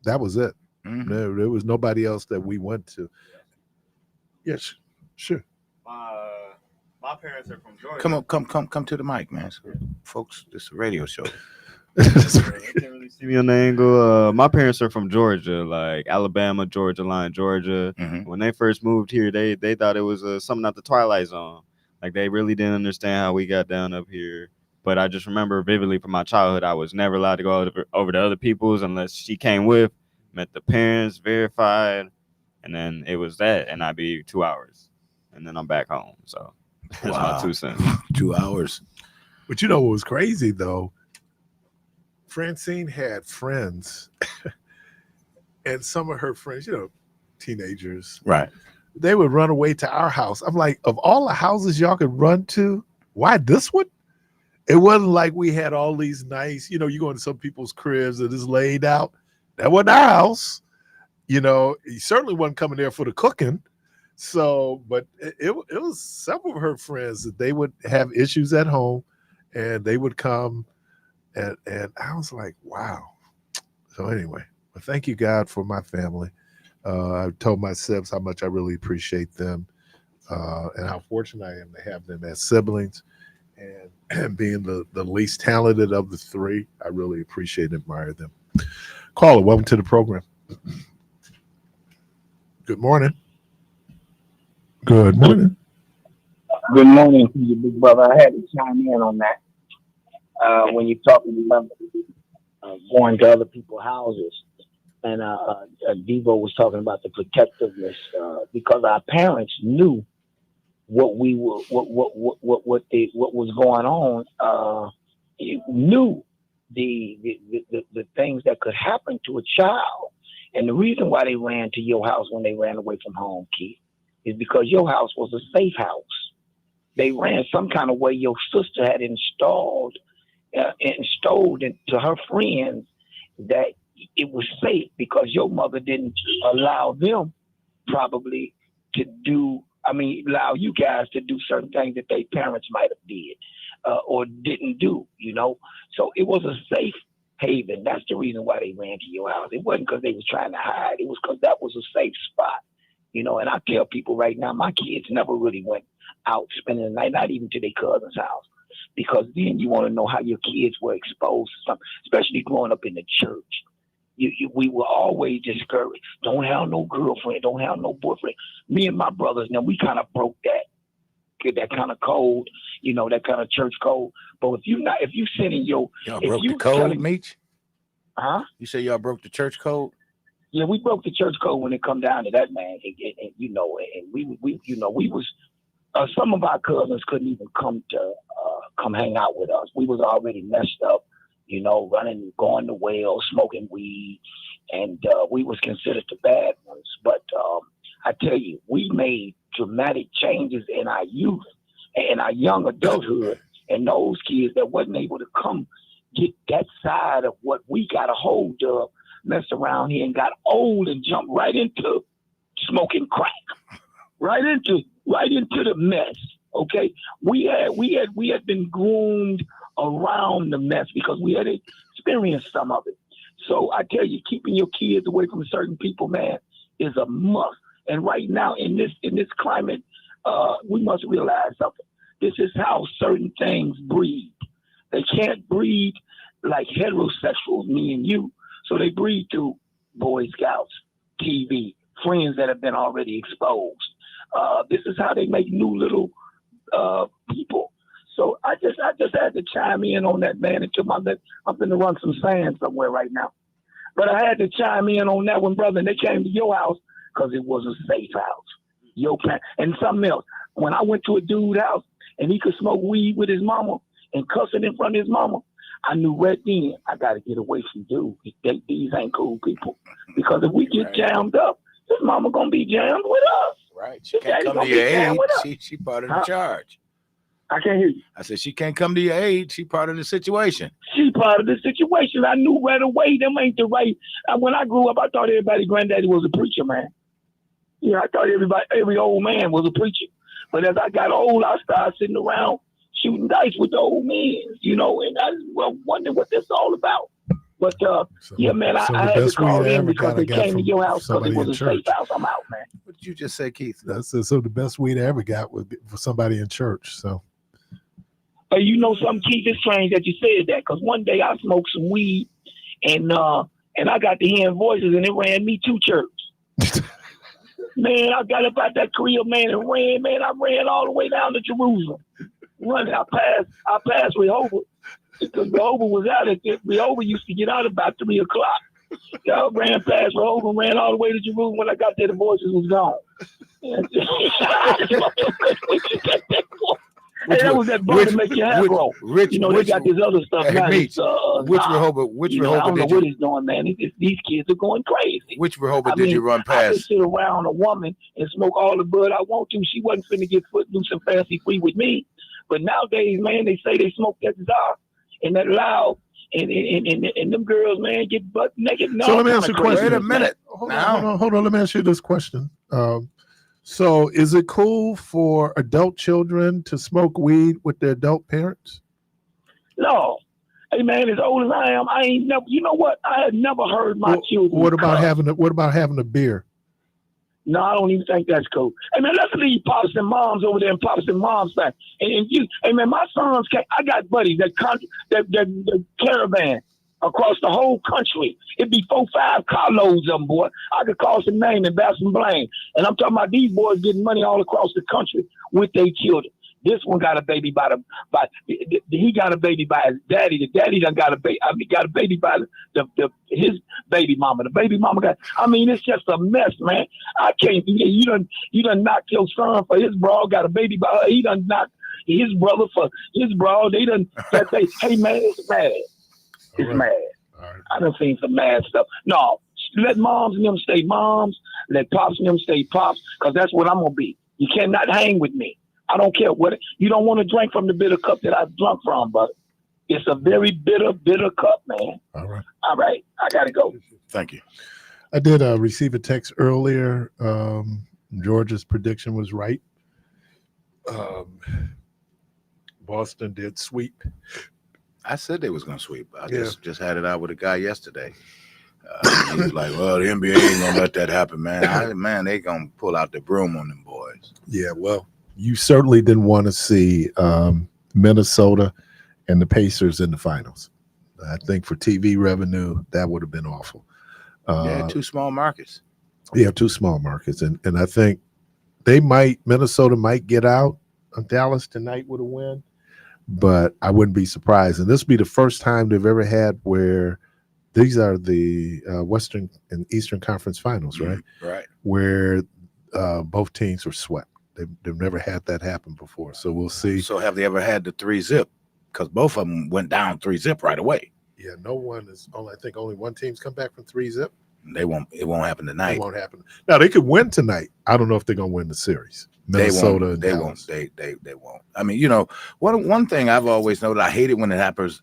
that was it. There was nobody else that we went to. Yes, sure. My parents are from Georgia. Come to the mic, man. So, folks, this is a radio show. That's They pretty can't really see me on the angle. My parents are from Georgia, like Alabama, Georgia line, Georgia. Mhm. When they first moved here, they thought it was something out the Twilight Zone. Like they really didn't understand how we got down up here. But I just remember vividly from my childhood, I was never allowed to go over to other people's unless she came with, met the parents, verified, and then it was that, and I'd be 2 hours, and then I'm back home. So that's my Wow. 2 cents. 2 hours. But you know what was crazy though? Francine had friends, and some of her friends, teenagers, Right. they would run away to our house. I'm like, of all the houses y'all could run to, why this one? It wasn't like we had all these nice, you go into some people's cribs that is laid out. That wasn't our house. He certainly wasn't coming there for the cooking. So, but it was some of her friends that they would have issues at home, and they would come. And I was like, wow. So anyway, well, thank you, God, for my family. I told my siblings how much I really appreciate them and how fortunate I am to have them as siblings. And being the least talented of the three, I really appreciate and admire them. Caller, welcome to the program. Good morning. Good morning. Good morning to you, big brother. I had to chime in on that. When you're talking about going to other people's houses, and Devo was talking about the protectiveness, because our parents knew what we were, what was going on. Knew the things that could happen to a child, and the reason why they ran to your house when they ran away from home, Keith, is because your house was a safe house. They ran some kind of way. Your sister had installed into her friends that it was safe because your mother didn't allow them probably to allow you guys to do certain things that their parents might have did or didn't do, So it was a safe haven. That's the reason why they ran to your house. It wasn't because they was trying to hide. It was because that was a safe spot, And I tell people right now, my kids never really went out spending the night, not even to their cousin's house. Because then you want to know how your kids were exposed to something, especially growing up in the church. We were always discouraged. Don't have no girlfriend. Don't have no boyfriend. Me and my brothers, now we kind of broke that kind of code, that kind of church code. But if you sending y'all broke the code, Meech? Huh? You say y'all broke the church code? Yeah, we broke the church code when it come down to that, man. And we was. Some of our cousins couldn't even come hang out with us. We was already messed up, running, going to wells, smoking weed, and we was considered the bad ones. But I tell you, we made dramatic changes in our youth and our young adulthood, and those kids that wasn't able to come get that side of what we got a hold of, messed around here and got old and jumped right into smoking crack. Right into the mess. Okay, we had been groomed around the mess because we had experienced some of it. So I tell you, keeping your kids away from certain people, man, is a must. And right now in this climate, we must realize something. This is how certain things breed. They can't breed like heterosexuals, me and you. So they breed through Boy Scouts, TV, friends that have been already exposed. This is how they make new little people. So I just had to chime in on that, man. I'm going to run some sand somewhere right now. But I had to chime in on that one, brother. And they came to your house because it was a safe house. And something else. When I went to a dude's house and he could smoke weed with his mama and cussing in front of his mama, I knew right then I got to get away from dude. These ain't cool people. Because if we get jammed up, his mama going to be jammed with us. Right. She can't come to your aid. She part of the charge. I can't hear you. I said she can't come to your aid. She part of the situation. She part of the situation. I knew right away them ain't the right. When I grew up, I thought everybody's granddaddy was a preacher, man. Yeah, I thought every old man was a preacher. But as I got old, I started sitting around shooting dice with the old men, and I was wondering what this all about. But yeah, man, I had to call in because they came to your house because it was a safe house. I'm out, man. What did you just say, Keith? So the best weed I ever got was for somebody in church. So You know something, Keith? It's strange that you said that, because one day I smoked some weed and I got to hearing voices and it ran me to church. Man, I got up out that crib, man, and ran, man. I ran all the way down to Jerusalem. Running, I passed Rehoboth, because Rehoboth was out at Rehoboth used to get out about 3 o'clock. I ran past Rehoboth and ran all the way to Jerusalem. When I got there, the voices was gone. Hey, that was that bud to make your hair grow. You know, they got this other stuff now. Which Rehoboth I don't know what he's doing, man. These kids are going crazy. Which Rehoboth did you run past? I could sit around a woman and smoke all the bud I want to. She wasn't finna get footloose and fancy free with me. But nowadays, man, they say they smoke that czar and that loud, and them girls, man, get butt naked. No, so let me ask you a question. Wait a minute. Hold on. Let me ask you this question. So is it cool for adult children to smoke weed with their adult parents? No. Hey man, as old as I am, I ain't never. You know what? I had never heard my children. What about having a beer? No, I don't even think that's cool. Hey man, let's leave pops and moms over there and pops and moms back. And you, hey man, my sons I got buddies that caravan across the whole country. It'd be 4-5 carloads of them, boy. I could call some name and back some blame. And I'm talking about these boys getting money all across the country with their children. This one got a baby he got a baby by his daddy. The daddy done got a baby. Got a baby by his baby mama. The baby mama got. I mean, it's just a mess, man. I can't. You done knocked your son for his bra. Got a baby by her. He done knocked his brother for his bra. They done. Hey man, it's mad. It's mad. Right. I done seen some mad stuff. No, let moms and them stay moms. Let pops and them stay pops, because that's what I'm gonna be. You cannot hang with me. I don't care what you don't want to drink from the bitter cup that I've drunk from, but it's a very bitter cup, man. All right. I gotta go. Thank you. I did receive a text earlier. Georgia's prediction was right. Boston did sweep. I said they was gonna sweep. I just had it out with a guy yesterday. He was like, "Well, the NBA ain't gonna let that happen, man. They gonna pull out the broom on them boys." Yeah, well, you certainly didn't want to see Minnesota and the Pacers in the finals. I think for TV revenue, that would have been awful. Two small markets. Yeah, two small markets, and I think Minnesota might get out of Dallas tonight with a win. But I wouldn't be surprised. And this will be the first time they've ever had where these are the Western and Eastern Conference Finals, right? Right. Where both teams were swept. They've never had that happen before. So we'll see. So have they ever had the 3-zip? Because both of them went down 3-zip right away. Yeah, no one is only. I think only one team's come back from 3-zip. It won't happen tonight. It won't happen. Now they could win tonight. I don't know if they're gonna win the series. Minnesota, they won't. They won't. I mean, you know, one thing I've always noted, I hate it when it happens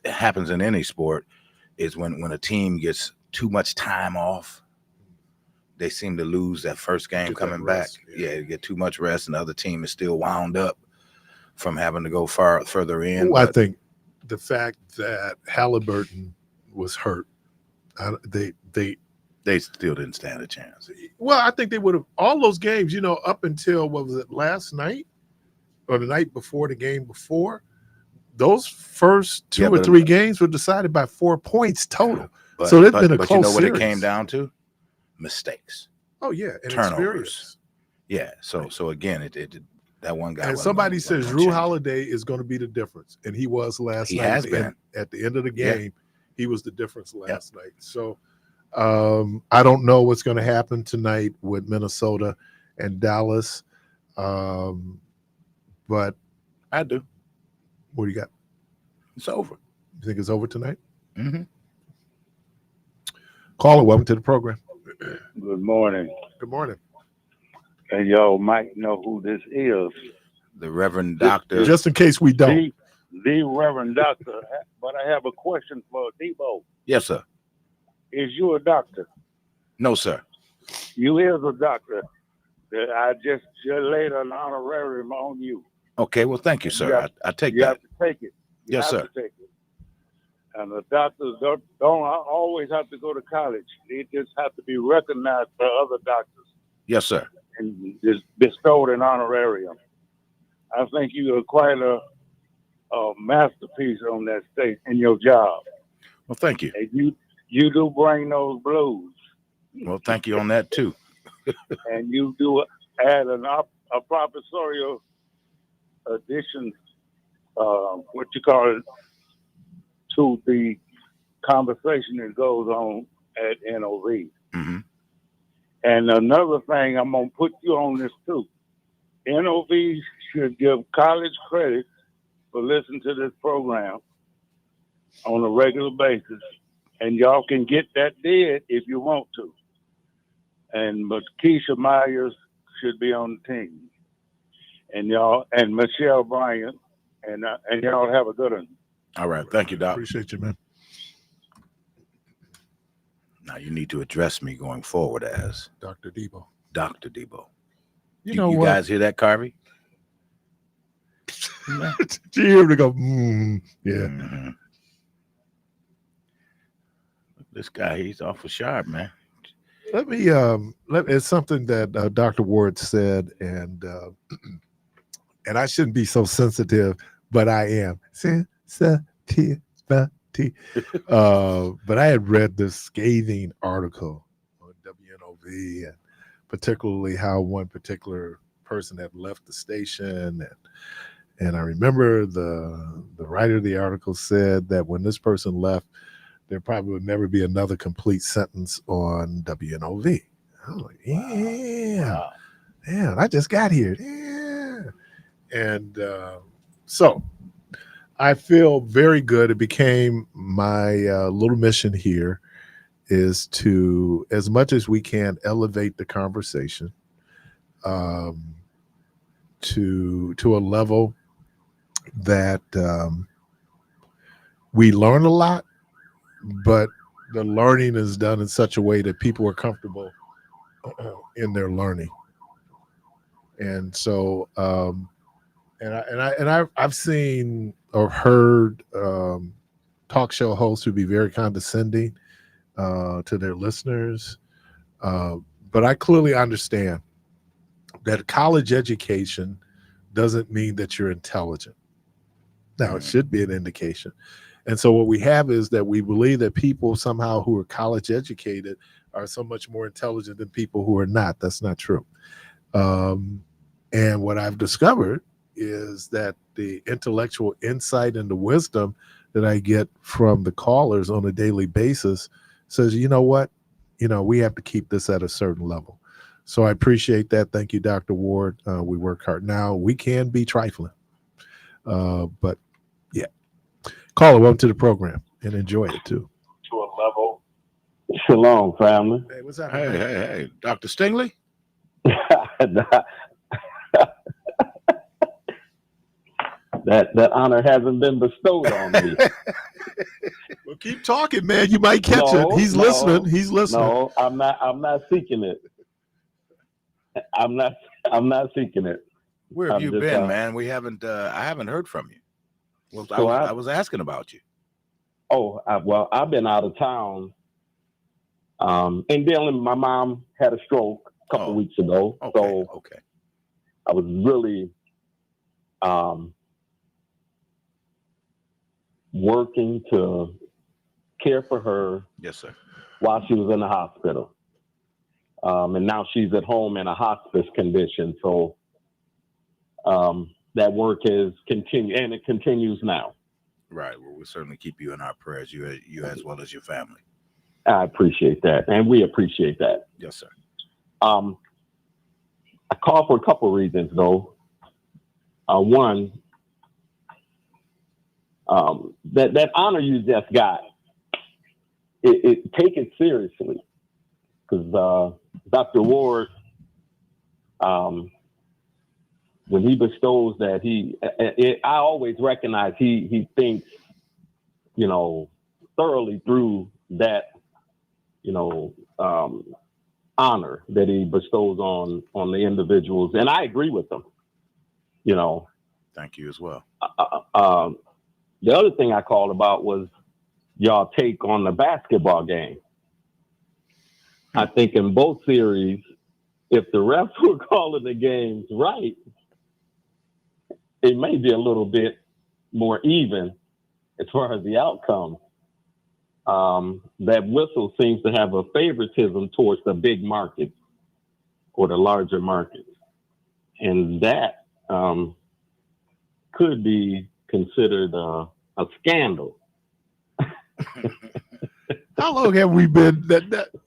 in any sport, is when a team gets too much time off. They seem to lose that first game coming back. Yeah, you get too much rest, and the other team is still wound up from having to go further in. Well, I think the fact that Halliburton was hurt, they still didn't stand a chance. Well, I think they would have all those games, you know, up until what was it, last night or the night before the game before. Those first two or three games were decided by 4 points total. So it's been a close series. You know what it came down to? Mistakes. Oh yeah, and turnovers. Experience. Yeah. So again, it that one guy. And somebody says Drew Holiday is going to be the difference, and he was last night. He has been at the end of the game. Yeah. He was the difference last night. So. I don't know what's going to happen tonight with Minnesota and Dallas, but I do. What do you got? It's over. You think it's over tonight? Mm-hmm. Caller, welcome to the program. Good morning. Good morning. And y'all might know who this is. The Reverend Doctor. Just in case we don't. The Reverend Doctor. But I have a question for Debo. Yes, sir. Is you a doctor? No, sir. You is a doctor. I just laid an honorarium on you. Okay, well, thank you, sir. I take that. You have to take it. Yes, sir. Take it. And the doctors don't always have to go to college. They just have to be recognized by other doctors. Yes, sir. And just bestowed an honorarium. I think you are quite a masterpiece on that stage in your job. Well, thank you. And you do bring those blues. Well, thank you on that too. And you do add a professorial addition, what you call it, to the conversation that goes on at NOV. Mm-hmm. And another thing, I'm going to put you on this too. NOV should give college credit for listening to this program on a regular basis. And y'all can get that did if you want to. But Keisha Myers should be on the team. And y'all, and Michelle Bryant, and y'all have a good one. All right. Thank you, Doc. Appreciate you, man. Now you need to address me going forward as Dr. Debo. Dr. Debo. You know you what? guys hear that, Carvey? Did you hear him to go, yeah. Mm-hmm. This guy, he's awful sharp, man. Let me, it's something that Dr. Ward said, and I shouldn't be so sensitive, but I am. Sensitivity. But I had read this scathing article on WNOV, and particularly how one particular person had left the station. And I remember the writer of the article said that when this person left, there probably would never be another complete sentence on WNOV. I was like, yeah, man, I just got here. Yeah. And so I feel very good. It became my little mission here is to, as much as we can, elevate the conversation to a level that we learn a lot, but the learning is done in such a way that people are comfortable in their learning. And so, I've seen or heard talk show hosts who be very condescending to their listeners, but I clearly understand that college education doesn't mean that you're intelligent. Now, it should be an indication. And so what we have is that we believe that people somehow who are college educated are so much more intelligent than people who are not. That's not true. And what I've discovered is that the intellectual insight and the wisdom that I get from the callers on a daily basis says, you know what? We have to keep this at a certain level. So I appreciate that. Thank you, Dr. Ward. We work hard. Now, we can be trifling. But yeah. Caller, welcome to the program and enjoy it too. To a level. Shalom, family. Hey, what's up? Hey, Dr. Stingley? That honor hasn't been bestowed on me. Well, keep talking, man. You might catch it. He's listening. He's listening. No, I'm not seeking it. I'm not seeking it. Where have you been, man? We haven't. I haven't heard from you. Well, So I was asking about you. Oh, I've been out of town. And then my mom had a stroke a couple weeks ago. Okay. I was really working to care for her. Yes, sir. While she was in the hospital. And now she's at home in a hospice condition. So that work has continued, and it continues now. Right. Well, we'll certainly keep you in our prayers, you as well as your family. I appreciate that, and we appreciate that. Yes, sir. I call for a couple of reasons, though. One, that honor you just got, take it seriously, because Dr. Ward, when he bestows that, I always recognize he thinks, thoroughly through that, honor that he bestows on the individuals, and I agree with them. Thank you as well. The other thing I called about was y'all take on the basketball game. I think in both series, if the refs were calling the games right, it may be a little bit more even as far as the outcome. That whistle seems to have a favoritism towards the big markets or the larger markets. And that could be considered a scandal. How long have we been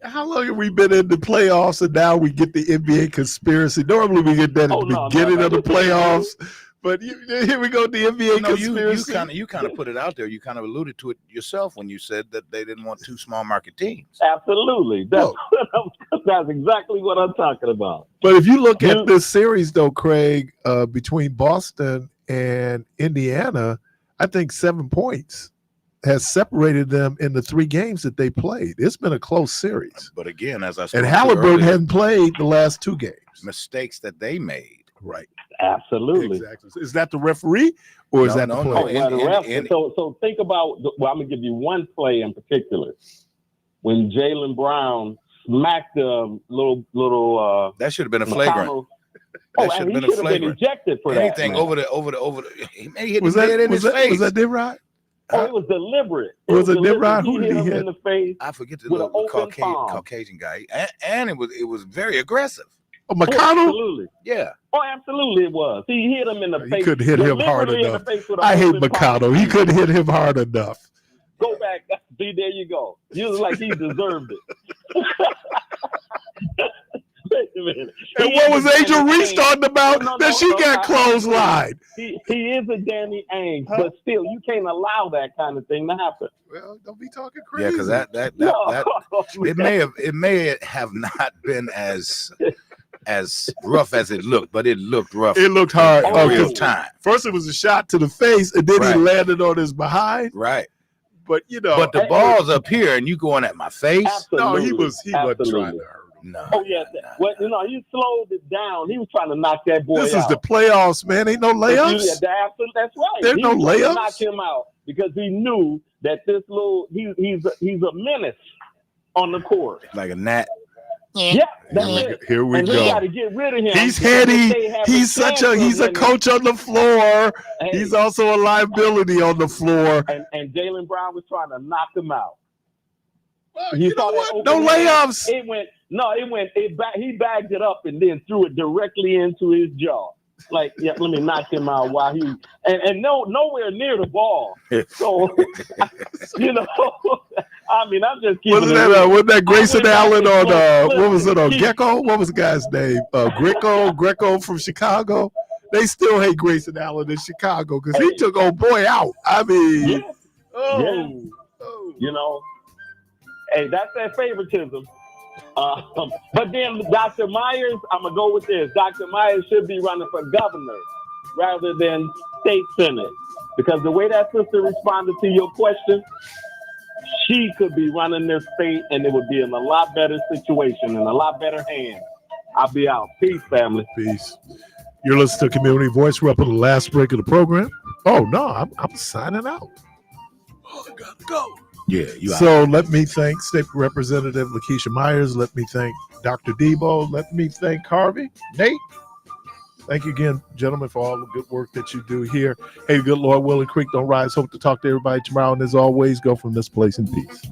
how long have we been in the playoffs and now we get the NBA conspiracy? Normally we get that at the beginning of the playoffs, but here we go, the NBA conspiracy. You kind of put it out there. You kind of alluded to it yourself when you said that they didn't want two small market teams. Absolutely. That's exactly what I'm talking about. But if you look at this series though, Craig, between Boston and Indiana, I think 7 points has separated them in the 3 games that they played. It's been a close series. But again, as I and Halliburton hadn't played the last 2 games. Mistakes that they made. Right. Absolutely. Exactly. Is that the referee or is that the player? So think about, I'm going to give you one play in particular. When Jaylen Brown smacked the little that should have been a flagrant. That should have been ejected for anything that. Over the he hit his head in his face. Was that Nimrod? Oh, it was deliberate. Was it Nimrod? Who did did he hit? In the face? I forget the little Caucasian guy, and it was very aggressive. Oh, McConnell? Oh, absolutely. Yeah. Oh, absolutely, it was. He hit him in the face. He couldn't hit him hard enough. I hate McConnell. He couldn't hit him hard enough. Go back. See, there you go. You was like he deserved it. Wait a minute. And what was Angel Reese talking about? That she got clotheslined. He is a Danny Ainge, but still, you can't allow that kind of thing to happen. Well, don't be talking crazy. Yeah, because that it may have not been as rough as it looked, but it looked rough. It looked hard. In real time. First, it was a shot to the face, and then he landed on his behind. Right. But but the ball's up here, and you going at my face. Absolutely. No, he wasn't trying to hurt him. No. Oh yeah. Well, he slowed it down. He was trying to knock that boy out. This is the playoffs, man. Ain't no layups. That's right. There's no layups. To knock him out because he knew that this he's a menace on the court. Like a gnat. Yeah, that's it. Here we and go. We got to get rid of him. He's heady. He's a coach on the floor. Hey. He's also a liability on the floor. And Jaylen Brown was trying to knock him out. Well, you know what? No layups. He bagged it up and then threw it directly into his jaw. Like, yeah, let me knock him out while he and nowhere near the ball. So I mean, I'm just keeping wasn't that Grayson Allen on what was it on Gecko? What was the guy's name? Greco from Chicago. They still hate Grayson Allen in Chicago because he took old boy out. I mean, hey, that's that favoritism. But then Dr. Myers, I'm going to go with this. Dr. Myers should be running for governor rather than state senate. Because the way that sister responded to your question, she could be running their state and it would be in a lot better situation and a lot better hands. I'll be out. Peace, family. Peace. You're listening to Community Voice. We're up on the last break of the program. Oh, no, I'm signing out. Oh, I got to go. Yeah, so let me thank State Representative Lakeisha Myers. Let me thank Dr. Debo. Let me thank Harvey, Nate. Thank you again, gentlemen, for all the good work that you do here. Hey, good Lord, Willing Creek, don't rise. Hope to talk to everybody tomorrow. And as always, go from this place in peace.